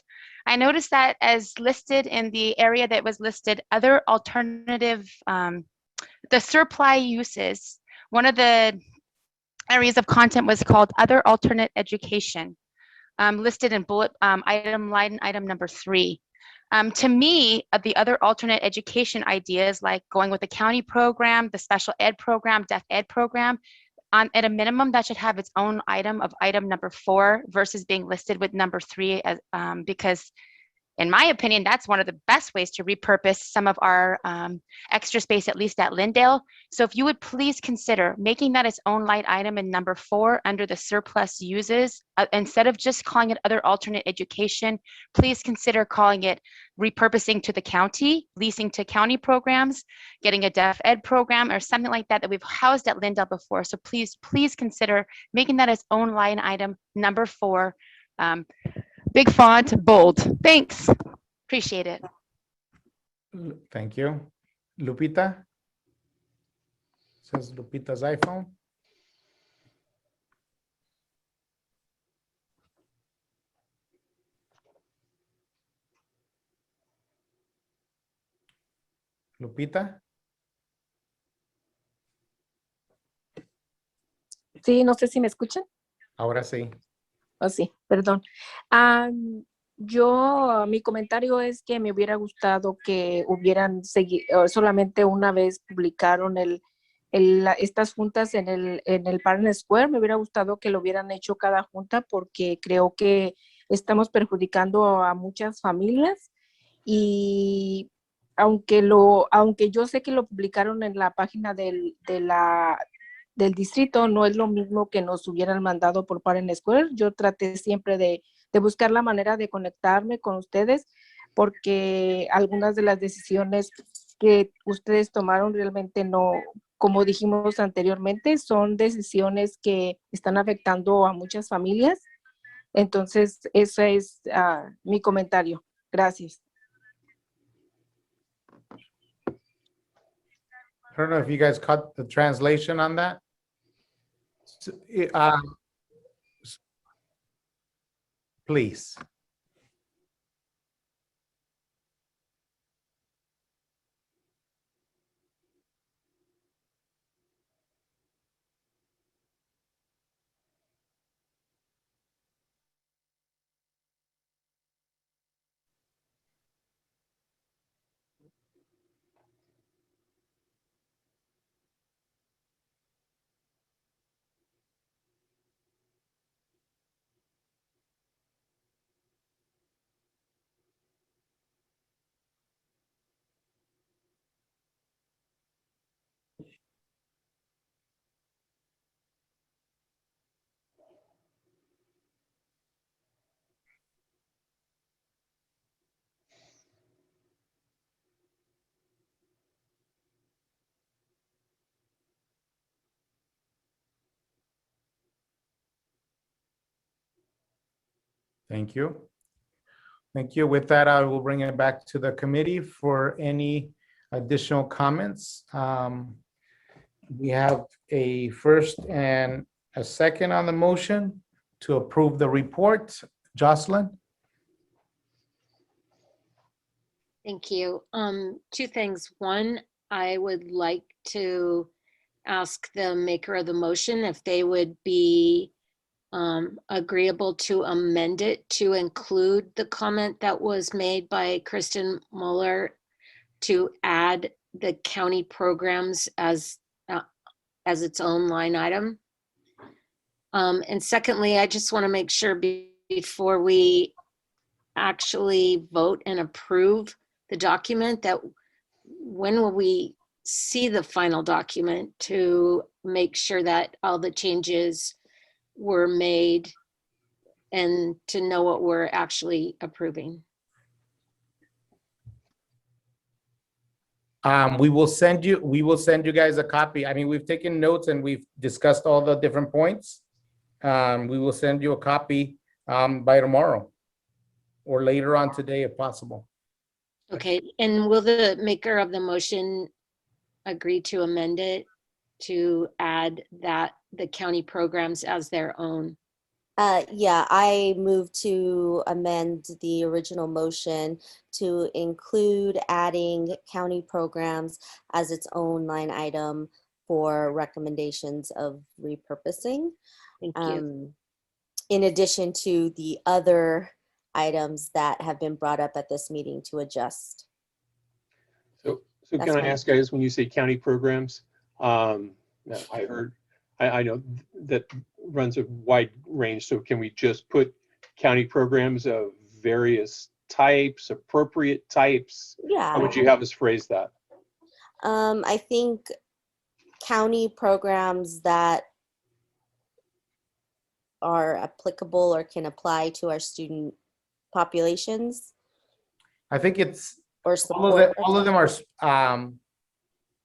I noticed that as listed in the area that was listed, other alternative, the supply uses, one of the areas of content was called other alternate education, listed in bullet item number 3. To me, the other alternate education ideas, like going with the county program, the special ed program, deaf ed program, at a minimum, that should have its own item of item number 4 versus being listed with number 3, as, because in my opinion, that's one of the best ways to repurpose some of our extra space, at least at Lindale. So if you would please consider making that its own line item in number 4 under the surplus uses, instead of just calling it other alternate education, please consider calling it repurposing to the county, leasing to county programs, getting a deaf ed program or something like that that we've housed at Lindale before. So please consider making that its own line item, number 4, big font, bold. Thanks. Appreciate it. Thank you. Lupita? Says Lupita's iPhone. Lupita? Sí, no sé si me escuchan. Ahora sí. Oh, sí, perdón. Mi comentario es que me hubiera gustado que hubieran seguido, solamente una vez publicaron estas juntas en el Partner Square. Me hubiera gustado que lo hubieran hecho cada junta porque creo que estamos perjudicando a muchas familias y aunque yo sé que lo publicaron en la página del distrito, no es lo mismo que nos hubieran mandado por Partner Square. Yo traté siempre de buscar la manera de conectarme con ustedes porque algunas de las decisiones que ustedes tomaron realmente no, como dijimos anteriormente, son decisiones que están afectando a muchas familias. Entonces, ese es mi comentario. Gracias. I don't know if you guys caught the translation on that. Please. Thank you. Thank you. With that, I will bring it back to the committee for any additional comments. We have a first and a second on the motion to approve the report. Jocelyn? Thank you. 2 things. One, I would like to ask the maker of the motion if they would be agreeable to amend it to include the comment that was made by Kristen Mueller to add the county programs as its own line item. And secondly, I just want to make sure before we actually vote and approve the document that when will we see the final document to make sure that all the changes were made and to know what we're actually approving. We will send you guys a copy. I mean, we've taken notes and we've discussed all the different points. We will send you a copy by tomorrow or later on today if possible. Okay, and will the maker of the motion agree to amend it to add that the county programs as their own? Yeah, I move to amend the original motion to include adding county programs as its own line item for recommendations of repurposing. Thank you. In addition to the other items that have been brought up at this meeting to adjust. So That's can I fine. ask, guys, when you say county programs, I know that runs a wide range. So can we just put county programs of various types, appropriate types? Yeah. How would you have us phrase that? I think county programs that are applicable or can apply to our student populations I think it's or all support. of them are.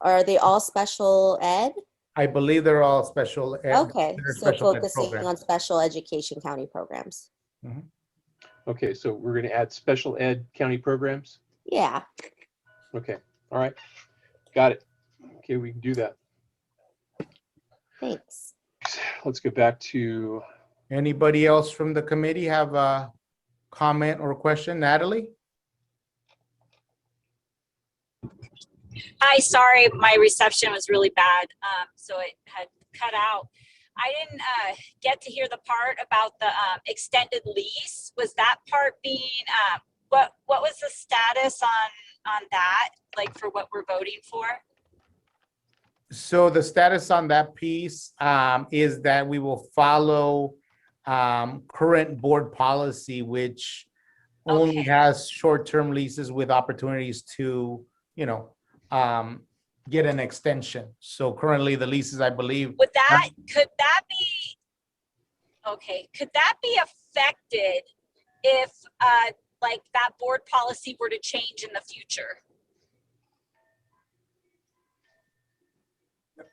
Are they all special ed? I believe they're all special ed. Okay, they're so special ed focusing programs. on special education county programs. Okay, so we're going to add special ed county programs. Yeah. Okay, all right, got it. Okay, we can do that. Thanks. Let's go back to, Anybody else from the committee have a comment or question? Natalie? Hi, sorry, my reception was really bad, so it had cut out. I didn't get to hear the part about the extended lease. Was that part being, what was the status on that, like for what we're voting for? So the status on that piece is that we will follow current board policy, which only has short-term leases with opportunities to, you know, get an extension. So currently the leases, I believe. Could that be affected if like that board policy were to change in the future?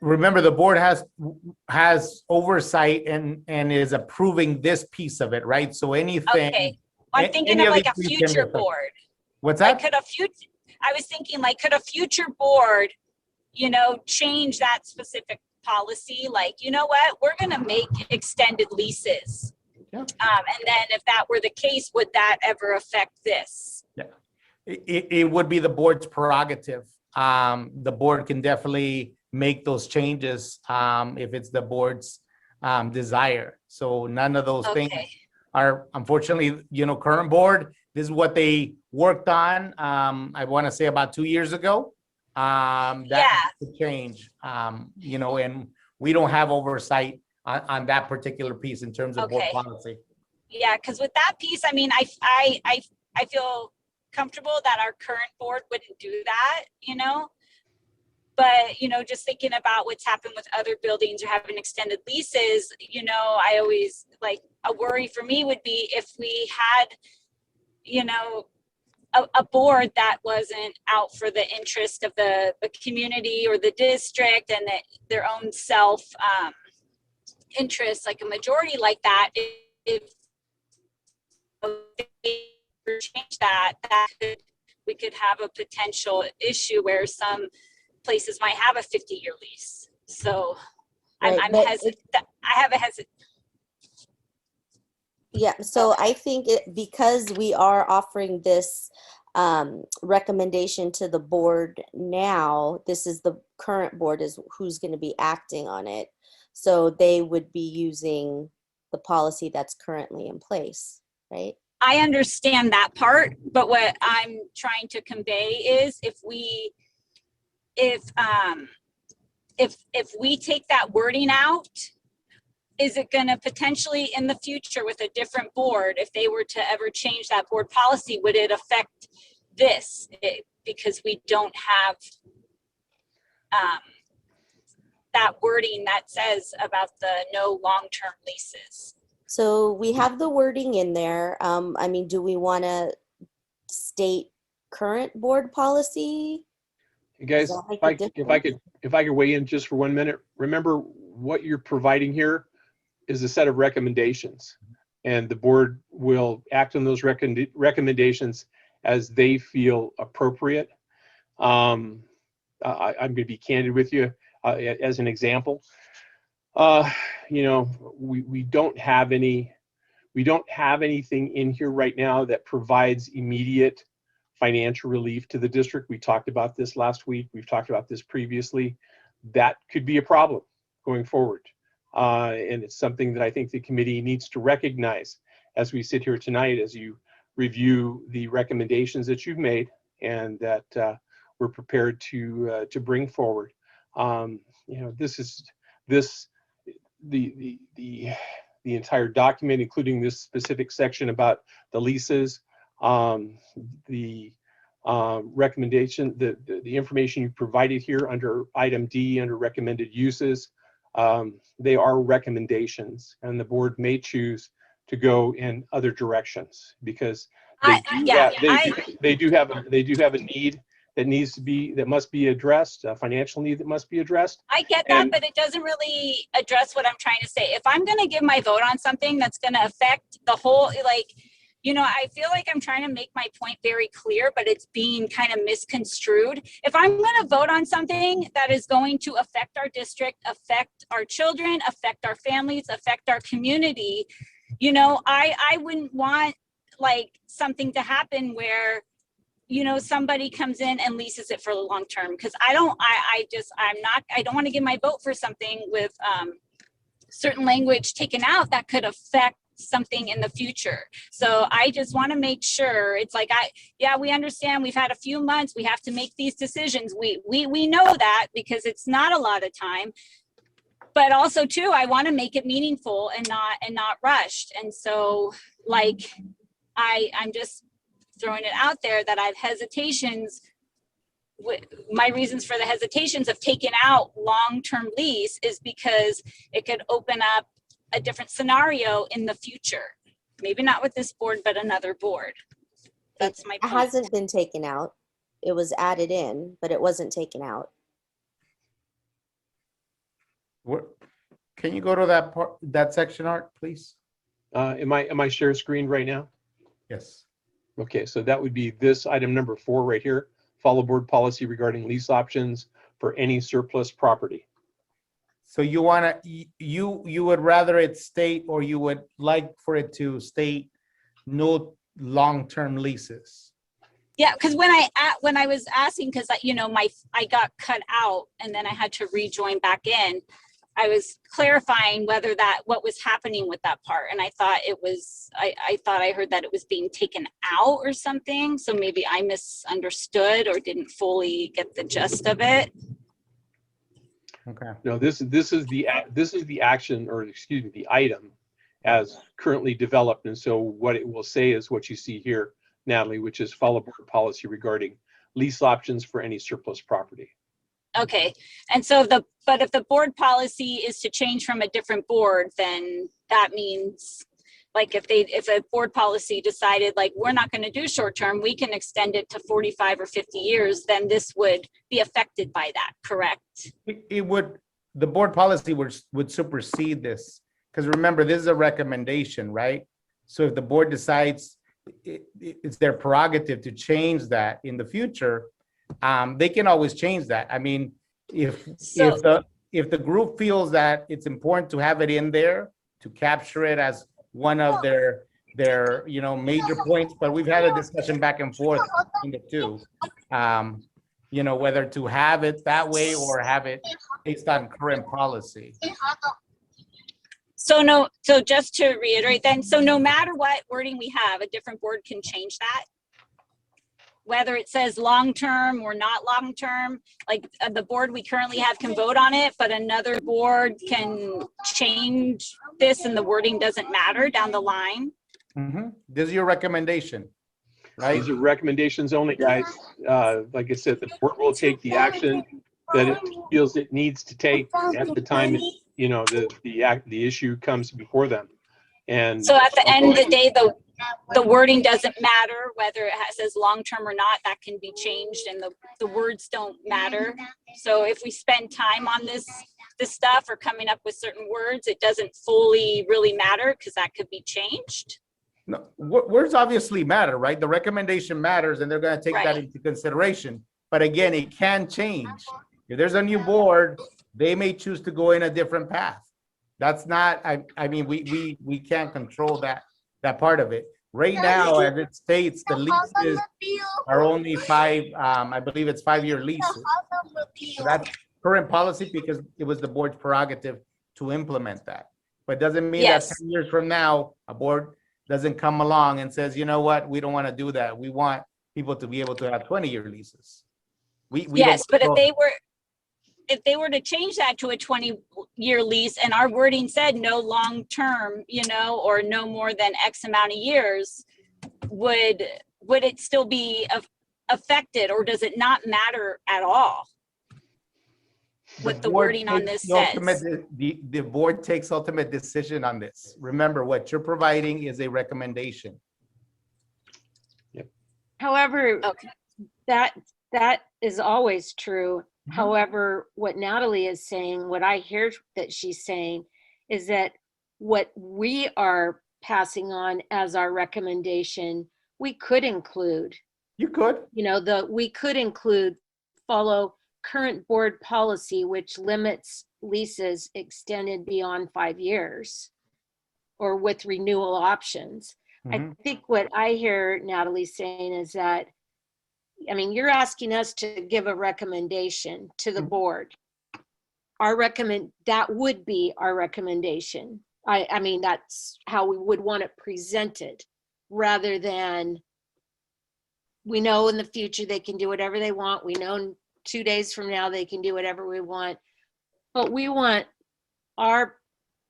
Remember, the board has oversight and is approving this piece of it, right? So anything. Okay, I'm thinking of like a future board. What's that? Like I was thinking like, could a future board, you know, change that specific policy? Like, you know what, we're gonna make extended leases. Yeah. And then if that were the case, would that ever affect this? Yeah, it would be the board's prerogative. The board can definitely make those changes if it's the board's desire. So none of those things are, unfortunately, you know, current board, this is what they worked on, I want to say about 2 years ago. That could change, you know, and we don't have oversight on that particular piece in terms of board policy. Yeah, because with that piece, I mean, I feel comfortable that our current board wouldn't do that, you know? But, you know, just thinking about what's happened with other buildings or having extended leases, you know, I always, like, a worry for me would be if we had, you know, a board that wasn't out for the interest of the community or the district and their own self interest, like a majority like that, if they change that, we could have a potential issue where some places might have a 50-year lease. So Right, I'm but hesitant. I have a hesitant. Yeah, so I think because we are offering this recommendation to the board now, this is the current board is who's going to be acting on it. So they would be using the policy that's currently in place, right? I understand that part, but what I'm trying to convey is if we take that wording out, is it going to potentially in the future with a different board, if they were to ever change that board policy, would it affect this? Because we don't have that wording that says about the no long-term leases. So we have the wording in there. I mean, do we want to state current board policy? you guys, if I could weigh in just for 1 minute, remember what you're providing here is a set of recommendations, and the board will act on those recommendations as they feel appropriate. I'm going to be candid with you as an example. You know, we don't have anything in here right now that provides immediate financial relief to the district. We talked about this last week. We've talked about this previously. That could be a problem going forward. And it's something that I think the committee needs to recognize as we sit here tonight, as you review the recommendations that you've made and that we're prepared to bring forward. You know, the entire document, including this specific section about the leases, The recommendation, the information you provided here under item D, under recommended uses, they are recommendations, and the board may choose to go in other directions because they do have a need that must be addressed, a financial need that must be addressed. I get that, but it doesn't really address what I'm trying to say. If I'm going to give my vote on something that's going to affect the whole, like, you know, I feel like I'm trying to make my point very clear, but it's being kind of misconstrued. If I'm going to vote on something that is going to affect our district, affect our children, affect our families, affect our community, you know, I wouldn't want like something to happen where, you know, somebody comes in and leases it for the long term, because I don't want to give my vote for something with certain language taken out that could affect something in the future. So I just want to make sure it's like, we understand we've had a few months, we have to make these decisions. We know that because it's not a lot of time, but also too, I want to make it meaningful and not rushed. And so like, I'm just throwing it out there that I have hesitations. My reasons for the hesitations of taking out long-term lease is because it could open up a different scenario in the future. Maybe not with this board, but another board. That's my point. It hasn't been taken out. It was added in, but it wasn't taken out. Can you go to that part, that section, Art, please? Am I share screen right now? Yes. Okay, so that would be this item number 4 right here. Follow board policy regarding lease options for any surplus property. So you want to, you would rather it state, or you would like for it to state no long-term leases? Yeah, because when I was asking, because you know, I got cut out and then I had to rejoin back in. I was clarifying what was happening with that part, and I thought it was, I thought I heard that it was being taken out or something. So maybe I misunderstood or didn't fully get the gist of it. Okay. No, this is the action, or excuse me, the item as currently developed. And so what it will say is what you see here, Natalie, which is follow board policy regarding lease options for any surplus property. Okay, and so but if the board policy is to change from a different board, then that means, like, if a board policy decided like we're not going to do short term, we can extend it to 45 or 50 years, then this would be affected by that, correct? It would, the board policy would supersede this, because remember, this is a recommendation, right? So if the board decides it's their prerogative to change that in the future, they can always change that. I mean, if the group feels that it's important to have it in there to capture it as one of their you know, major points, but we've had a discussion back and forth in the two, you know, whether to have it that way or have it based on current policy. So just to reiterate then, so no matter what wording we have, a different board can change that? Whether it says long-term or not long-term, like the board we currently have can vote on it, but another board can change this and the wording doesn't matter down the line? Mm-hmm. This is your recommendation, right? These are recommendations only, guys. Like I said, the board will take the action that it feels it needs to take at the time, you know, the issue comes before them. And so at the end of the day, the wording doesn't matter whether it says long-term or not. That can be changed, and the words don't matter. So if we spend time on this stuff or coming up with certain words, it doesn't fully really matter because that could be changed. No, words obviously matter, right? The recommendation matters, and they're going to take that into consideration. But again, it can change. If there's a new board, they may choose to go in a different path. That's not, I mean, we can't control that part of it. Right now, as it states, the leases are only I believe it's 5-year leases. So that's current policy because it was the board's prerogative to implement that. But it doesn't mean that 10 years from now, a board doesn't come along and says, you know what, we don't want to do that. We want people to be able to have 20-year leases. Yes, but if they were to change that to a 20-year lease and our wording said no long term, you know, or no more than X amount of years, would would it still be affected, or does it not matter at all what the board wording on takes this the ultimate- says? The board takes ultimate decision on this. Remember, what you're providing is a recommendation. However, Okay. that is always true. Mhm. However, what Natalie is saying, what I hear that she's saying is that what we are passing on as our recommendation, we could include, You could. we could include follow current board policy, which limits leases extended beyond 5 years or with renewal options. I Mhm. think what I hear Natalie saying is that, I mean, you're asking us to give a recommendation to the Mhm. board. That would be our recommendation. I mean, that's how we would want it presented, rather than, we know in the future they can do whatever they want. We know 2 days from now they can do whatever we want. But we want our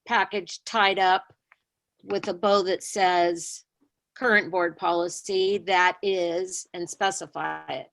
package tied up with a bow that says current board policy, that is, and specify it.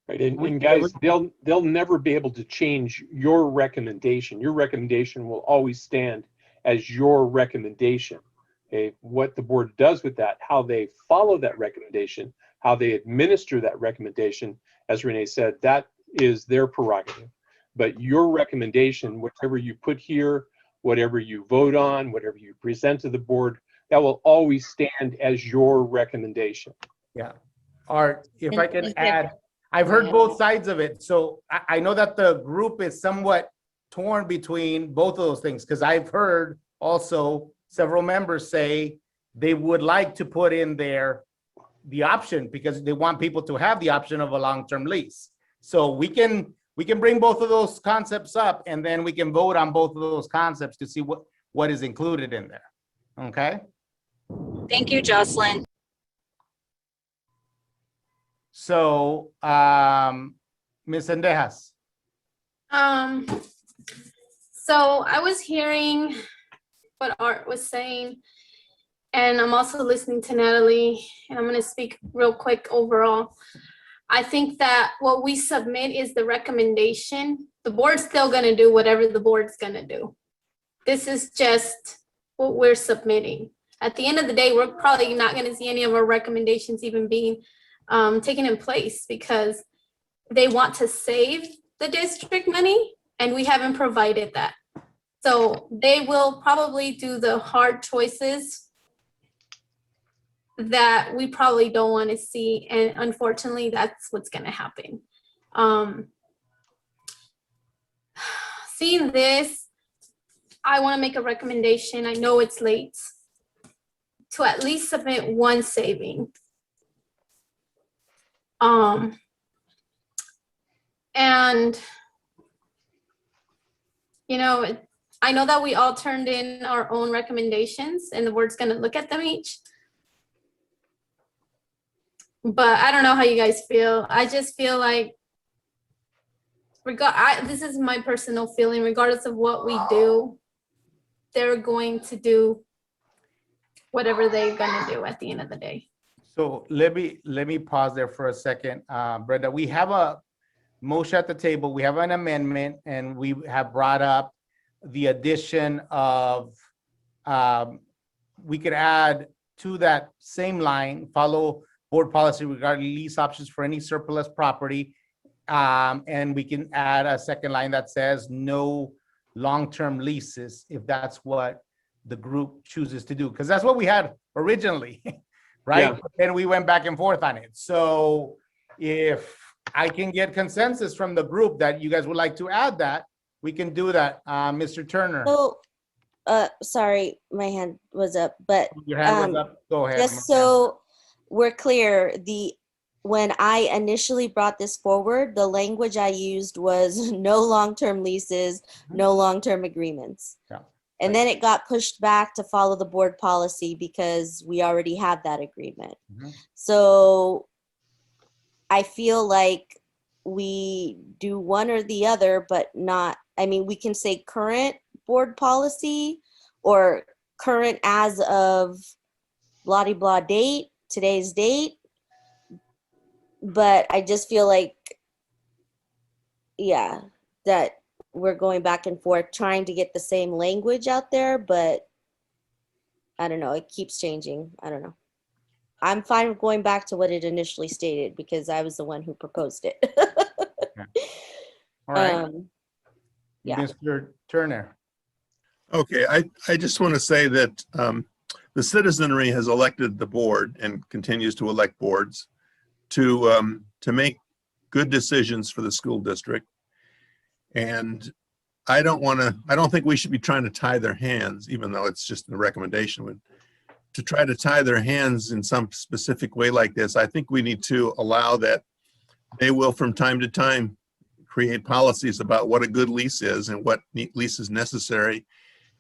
Right, and guys, they'll never be able to change your recommendation. Your recommendation will always stand as your recommendation. Okay, what the board does with that, how they follow that recommendation, how they administer that recommendation, as Renee said, that is their prerogative. But your recommendation, whatever you put here, whatever you vote on, whatever you present to the board, that will always stand as your recommendation. Yeah. Art, if I can And- add, I've heard both sides of it. So I know that the group is somewhat torn between both of those things, because I've heard also several members say they would like to put in there the option, because they want people to have the option of a long-term lease. So we can bring both of those concepts up, and then we can vote on both of those concepts to see what is included in there. Okay? Thank you, Jocelyn. So, Ms. Sendejas. So I was hearing what Art was saying, and I'm also listening to Natalie, and I'm going to speak real quick overall. I think that what we submit is the recommendation. The board's still going to do whatever the board's going to do. This is just what we're submitting. At the end of the day, we're probably not going to see any of our recommendations even being taken in place, because they want to save the district money, and we haven't provided that. So they will probably do the hard choices that we probably don't want to see, and unfortunately that's what's going to happen. Seeing this, I want to make a recommendation. I know it's late, to at least submit one saving. And I know that we all turned in our own recommendations, and the board's going to look at them each. But I don't know how you guys feel. I just feel like, this is my personal feeling, regardless of what we do, they're going to do whatever they're going to do at the end of the day. So let me pause there for a second. Brenda, we have a motion at the table. We have an amendment, and we have brought up the addition of, we could add to that same line, follow board policy regarding lease options for any surplus property. And we can add a second line that says no long-term leases, if that's what the group chooses to do, because that's what we had originally, right? Yeah. And we went back and forth on it. So if I can get consensus from the group that you guys would like to add that, we can do that. Mr. Turner. So, sorry, my hand was up, but Your hand was up. Go ahead. just so we're clear, when I initially brought this forward, the language I used was no long-term leases, no long-term agreements. Yeah. And then it got pushed back to follow the board policy because we already had that agreement. Mhm. So I feel like we do one or the other, but not, I mean, we can say current board policy or current as of blah-de-blah date, today's date, but I just feel like, yeah, that we're going back and forth trying to get the same language out there, but I don't know, it keeps changing. I don't know. I'm fine with going back to what it initially stated because I was the one who proposed it. All right, Yeah. Mr. Turner. Okay, I just want to say that the citizenry has elected the board and continues to elect boards to make good decisions for the school district. And I don't think we should be trying to tie their hands, even though it's just a recommendation. To try to tie their hands in some specific way like this, I think we need to allow that they will from time to time create policies about what a good lease is and what lease is necessary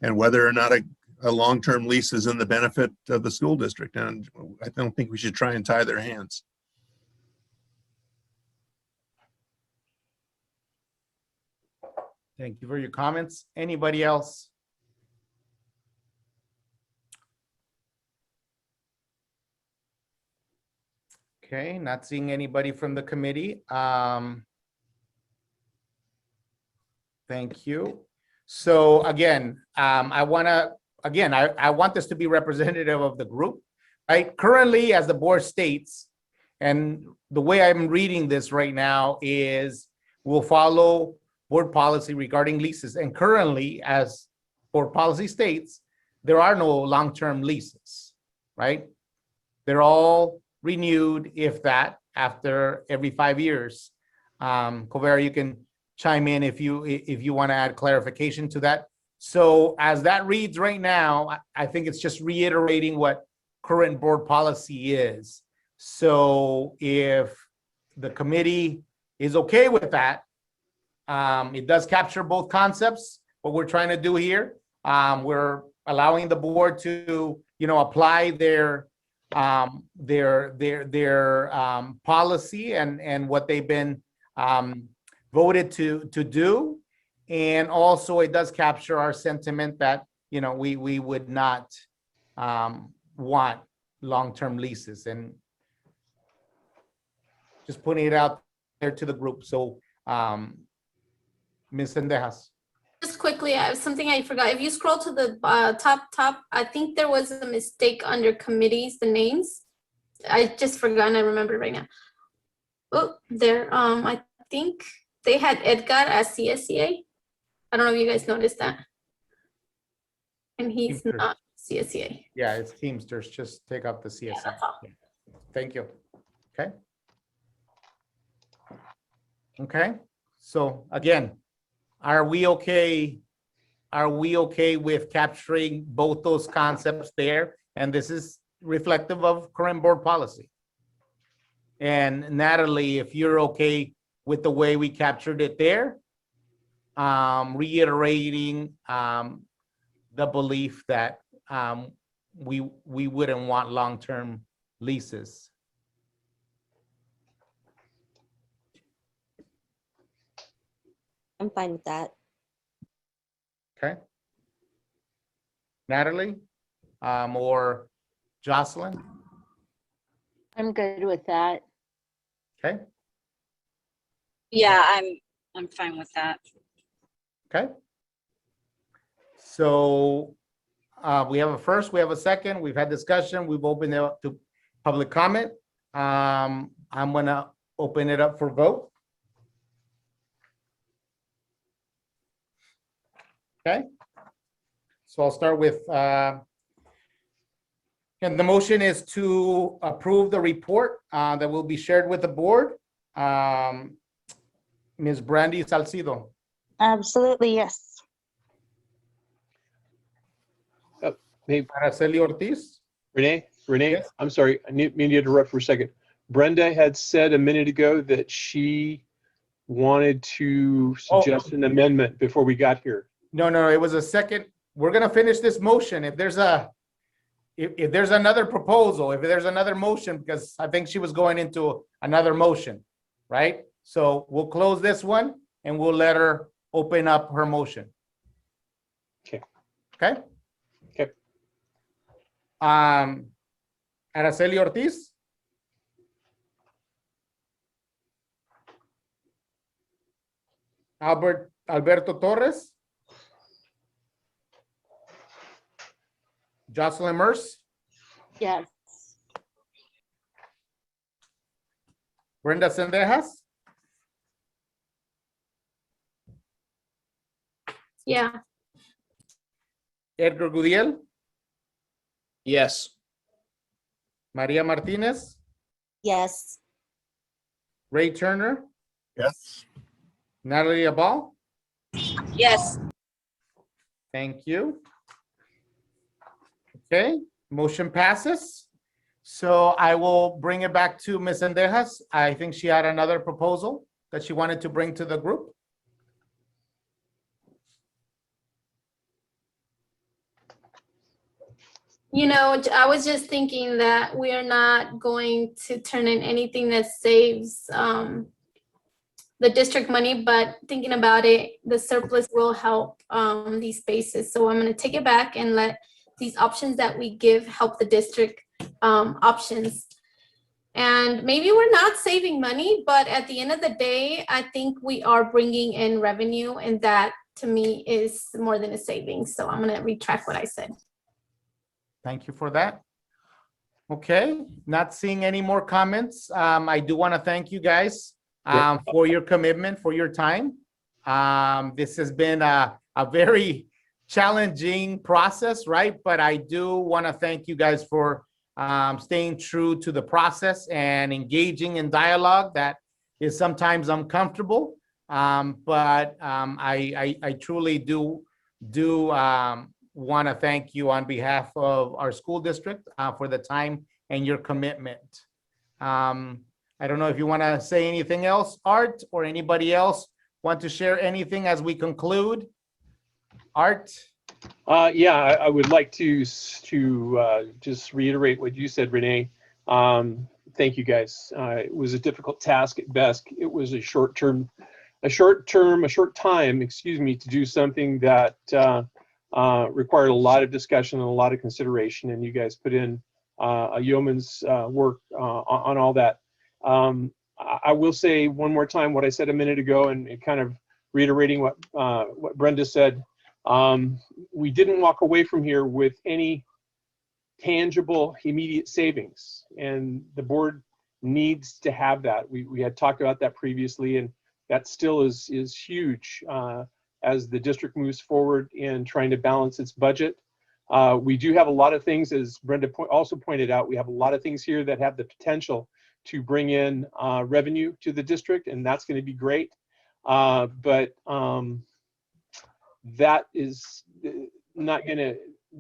and whether or not a long-term lease is in the benefit of the school district. And I don't think we should try and tie their hands. Thank you for your comments. Anybody else? Okay, not seeing anybody from the committee. Thank you. So again, I want this to be representative of the group, right? Currently, as the board states, and the way I'm reading this right now is we'll follow board policy regarding leases. And currently, as board policy states, there are no long-term leases, right? They're all renewed, if that, after every 5 years. Kovera, you can chime in if you want to add clarification to that. So as that reads right now, I think it's just reiterating what current board policy is. So if the committee is okay with that, it does capture both concepts, what we're trying to do here. We're allowing the board to, apply their policy and what they've been voted to do. And also it does capture our sentiment that, we would not want long-term leases, and just putting it out there to the group. So, Ms. Sendejas. Just quickly, I have something I forgot. If you scroll to the top, I think there was a mistake under committees, the names. I just forgot and I remember right now. Oh, there, I think they had Edgar as CSCA. I don't know if you guys noticed that. And he's Teamsters. not CSCA. Yeah, it's Teamsters. Just take out the CSC. Yeah, that's all. Thank you. Okay. Okay. So again, are we okay with capturing both those concepts there? And this is reflective of current board policy. And Natalie, if you're okay with the way we captured it there, reiterating the belief that we wouldn't want long-term leases. I'm fine with that. Okay. Natalie, or Jocelyn? I'm good with that. Okay. Yeah, I'm fine with that. Okay. So we have a first, we have a second, we've had discussion, we've opened it up to public comment. I'm gonna open it up for vote. Okay. So I'll start with, and the motion is to approve the report that will be shared with the board. Ms. Brandy Salcido. Absolutely, yes. Hey, Araceli Ortiz. Renee, Yes. I'm sorry, I need to interrupt for a second. Brenda had said a minute ago that she wanted to suggest an amendment before we got here. No, it was a second. We're gonna finish this motion. If there's another proposal, if there's another motion, because I think she was going into another motion, right? So we'll close this one and we'll let her open up her motion. Okay. Okay? Okay. Araceli Ortiz? Alberto Torres, Jocelyn Merce, Yes. Brenda Sendejas, Yeah. Edgar Gudiel, Yes. Maria Martinez, Yes. Ray Turner, Yes. Natalie Abal. Yes. Thank you. Okay, motion passes. So I will bring it back to Ms. Sendejas. I think she had another proposal that she wanted to bring to the group. You know, I was just thinking that we are not going to turn in anything that saves the district money, but thinking about it, the surplus will help these spaces. So I'm going to take it back and let these options that we give help the district options. And maybe we're not saving money, but at the end of the day, I think we are bringing in revenue, and that to me is more than a savings. So I'm going to retract what I said. Thank you for that. Okay, not seeing any more comments. I do want to thank you guys for your commitment, for your time. This has been a very challenging process, right? But I do want to thank you guys for staying true to the process and engaging in dialogue that is sometimes uncomfortable. But I truly do want to thank you on behalf of our school district for the time and your commitment. I don't know if you want to say anything else, Art, or anybody else want to share anything as we conclude? Art? Yeah, I would like to just reiterate what you said, Renee. Thank you, guys. It was a difficult task at best. It was a short time, excuse me, to do something that required a lot of discussion and a lot of consideration, and you guys put in a yeoman's work on all that. I will say one more time what I said a minute ago, and kind of reiterating what Brenda said. We didn't walk away from here with any tangible, immediate savings, and the board needs to have that. We had talked about that previously, and that still is huge as the district moves forward in trying to balance its budget. We do have a lot of things, as Brenda also pointed out, we have a lot of things here that have the potential to bring in revenue to the district, and that's going to be great. But that is not going to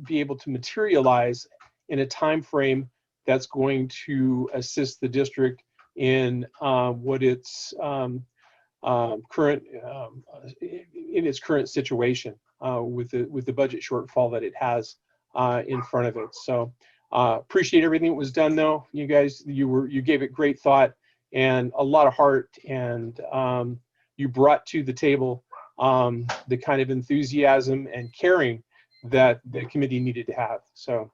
be able to materialize in a time frame that's going to assist the district in what its current situation with the budget shortfall that it has in front of it. So appreciate everything that was done, though. You guys, you gave it great thought and a lot of heart, and you brought to the table the kind of enthusiasm and caring that the committee needed to have. So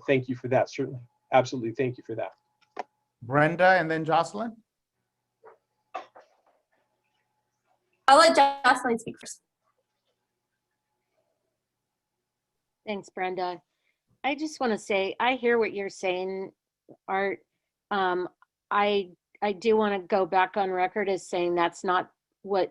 thank you for that, certainly. Absolutely, thank you for that. Brenda and then Jocelyn. I'll let Jocelyn speak first. Thanks, Brenda. I just want to say, I hear what you're saying, Art. I do want to go back on record as saying that's not what,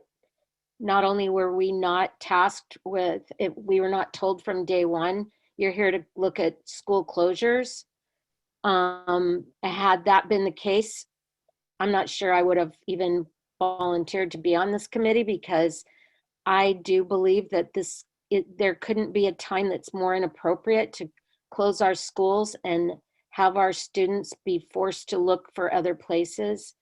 not only were we not tasked with it, we were not told from day one, you're here to look at school closures. Had that been the case, I'm not sure I would have even volunteered to be on this committee, because I do believe that there couldn't be a time that's more inappropriate to close our schools and have our students be forced to look for other places.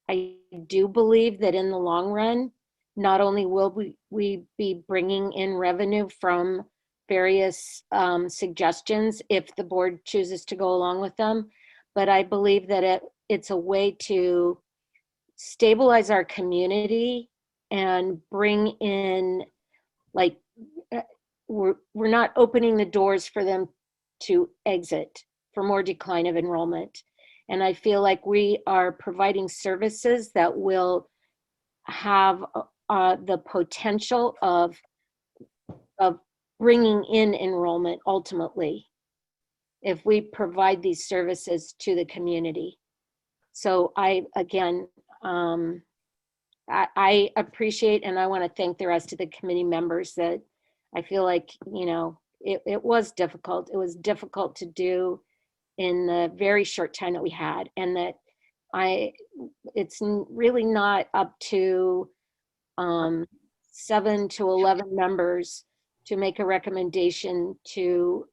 I do believe that in the long run, not only will we be bringing in revenue from various suggestions if the board chooses to go along with them, but I believe that it's a way to stabilize our community and bring in, like, we're not opening the doors for them to exit for more decline of enrollment. And I feel like we are providing services that will have the potential of bringing in enrollment ultimately if we provide these services to the community. So I appreciate, and I want to thank the rest of the committee members that I feel like, you know, it was difficult. It was difficult to do in the very short time that we had, and that it's really not up to 7 to 11 members to make a recommendation to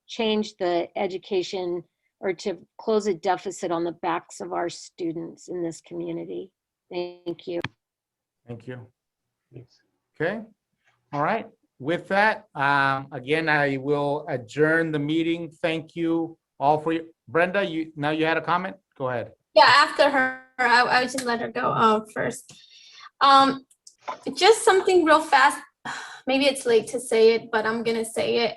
change the education or to close a deficit on the backs of our students in this community. Thank you. Thank you. Thanks. Okay. All right. With that, again, I will adjourn the meeting. Thank you all for you. Brenda, you had a comment? Go ahead. Yeah, after her, I would just let her go first. Just something real fast. Maybe it's late to say it, but I'm gonna say it.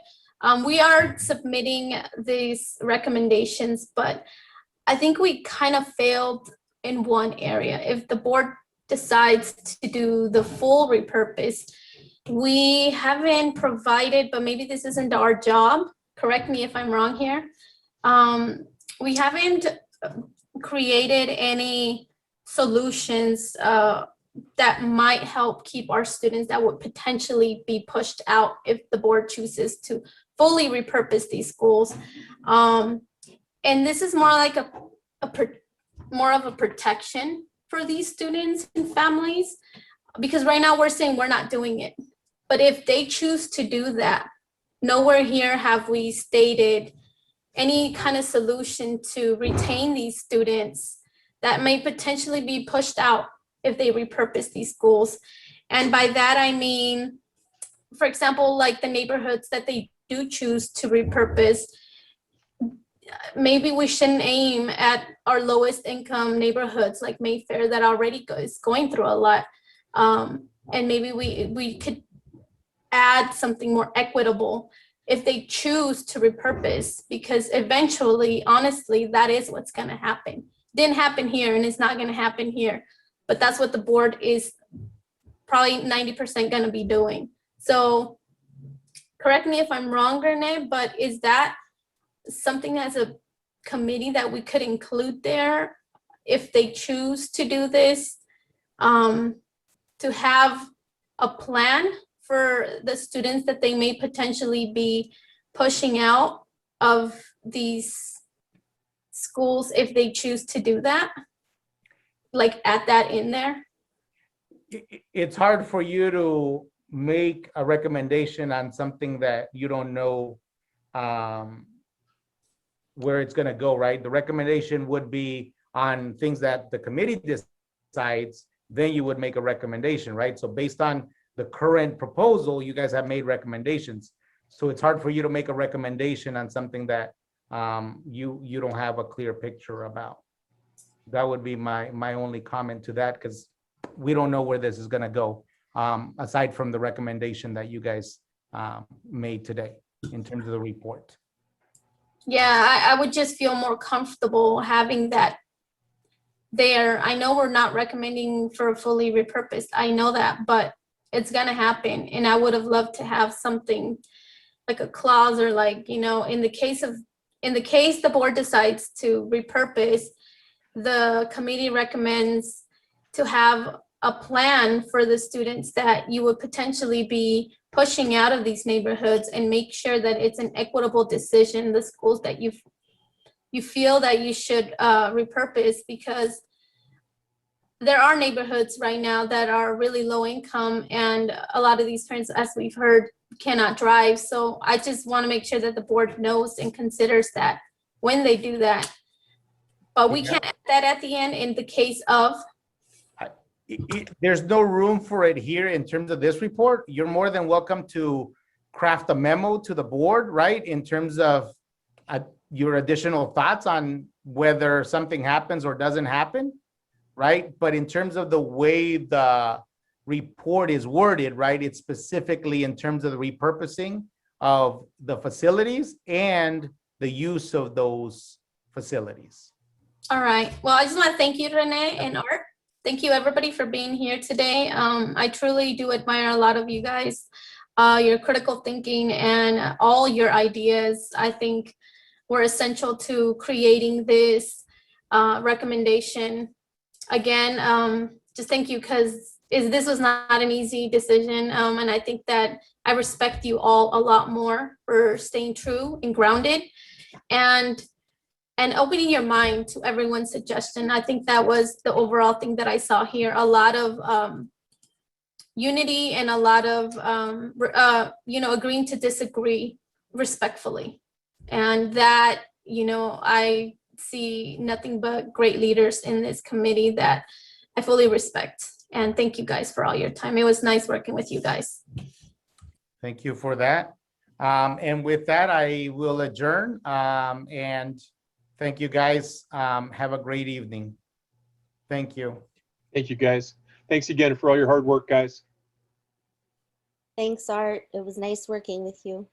We are submitting these recommendations, but I think we kind of failed in one area. If the board decides to do the full repurpose, we haven't provided, but maybe this isn't our job, correct me if I'm wrong here. We haven't created any solutions that might help keep our students that would potentially be pushed out if the board chooses to fully repurpose these schools. And this is more like more of a protection for these students and families, because right now we're saying we're not doing it. But if they choose to do that, nowhere here have we stated any kind of solution to retain these students that may potentially be pushed out if they repurpose these schools. And by that, I mean, for example, like the neighborhoods that they do choose to repurpose, maybe we shouldn't aim at our lowest income neighborhoods like Mayfair that already is going through a lot. And maybe we could add something more equitable if they choose to repurpose, because eventually, honestly, that is what's gonna happen. Didn't happen here and it's not gonna happen here, but that's what the board is probably 90% gonna be doing. So correct me if I'm wrong, Renee, but is that something as a committee that we could include there if they choose to do this, to have a plan for the students that they may potentially be pushing out of these schools if they choose to do that? Like add that in there? It's hard for you to make a recommendation on something that you don't know where it's going to go, right? The recommendation would be on things that the committee decides, then you would make a recommendation, right? So based on the current proposal, you guys have made recommendations. So it's hard for you to make a recommendation on something that you don't have a clear picture about. That would be my only comment to that, because we don't know where this is going to go, aside from the recommendation that you guys made today in terms of the report. Yeah, I would just feel more comfortable having that there. I know we're not recommending for a fully repurposed, I know that, but it's gonna happen. And I would have loved to have something like a clause, or like, you know, in the case the board decides to repurpose, the committee recommends to have a plan for the students that you would potentially be pushing out of these neighborhoods, and make sure that it's an equitable decision, the schools that you feel that you should repurpose, because there are neighborhoods right now that are really low income, and a lot of these parents, as we've heard, cannot drive. So I just want to make sure that the board knows and considers that when they do that. But we can't add that at the end in the case of. There's no room for it here in terms of this report. You're more than welcome to craft a memo to the board, right? In terms of your additional thoughts on whether something happens or doesn't happen, right? But in terms of the way the report is worded, right? It's specifically in terms of the repurposing of the facilities and the use of those facilities. All right. Well, I just want to thank you, Renee and Art. Thank you, everybody, for being here today. I truly do admire a lot of you guys, your critical thinking and all your ideas. I think were essential to creating this recommendation. Again, just thank you, because this was not an easy decision. And I think that I respect you all a lot more for staying true and grounded and opening your mind to everyone's suggestion. I think that was the overall thing that I saw here. A lot of unity and a lot of, agreeing to disagree respectfully. And that, I see nothing but great leaders in this committee that I fully respect. And thank you guys for all your time. It was nice working with you guys. Thank you for that. And with that, I will adjourn. And thank you, guys. Have a great evening. Thank you. Thank you, guys. Thanks again for all your hard work, guys. Thanks, Art. It was nice working with you.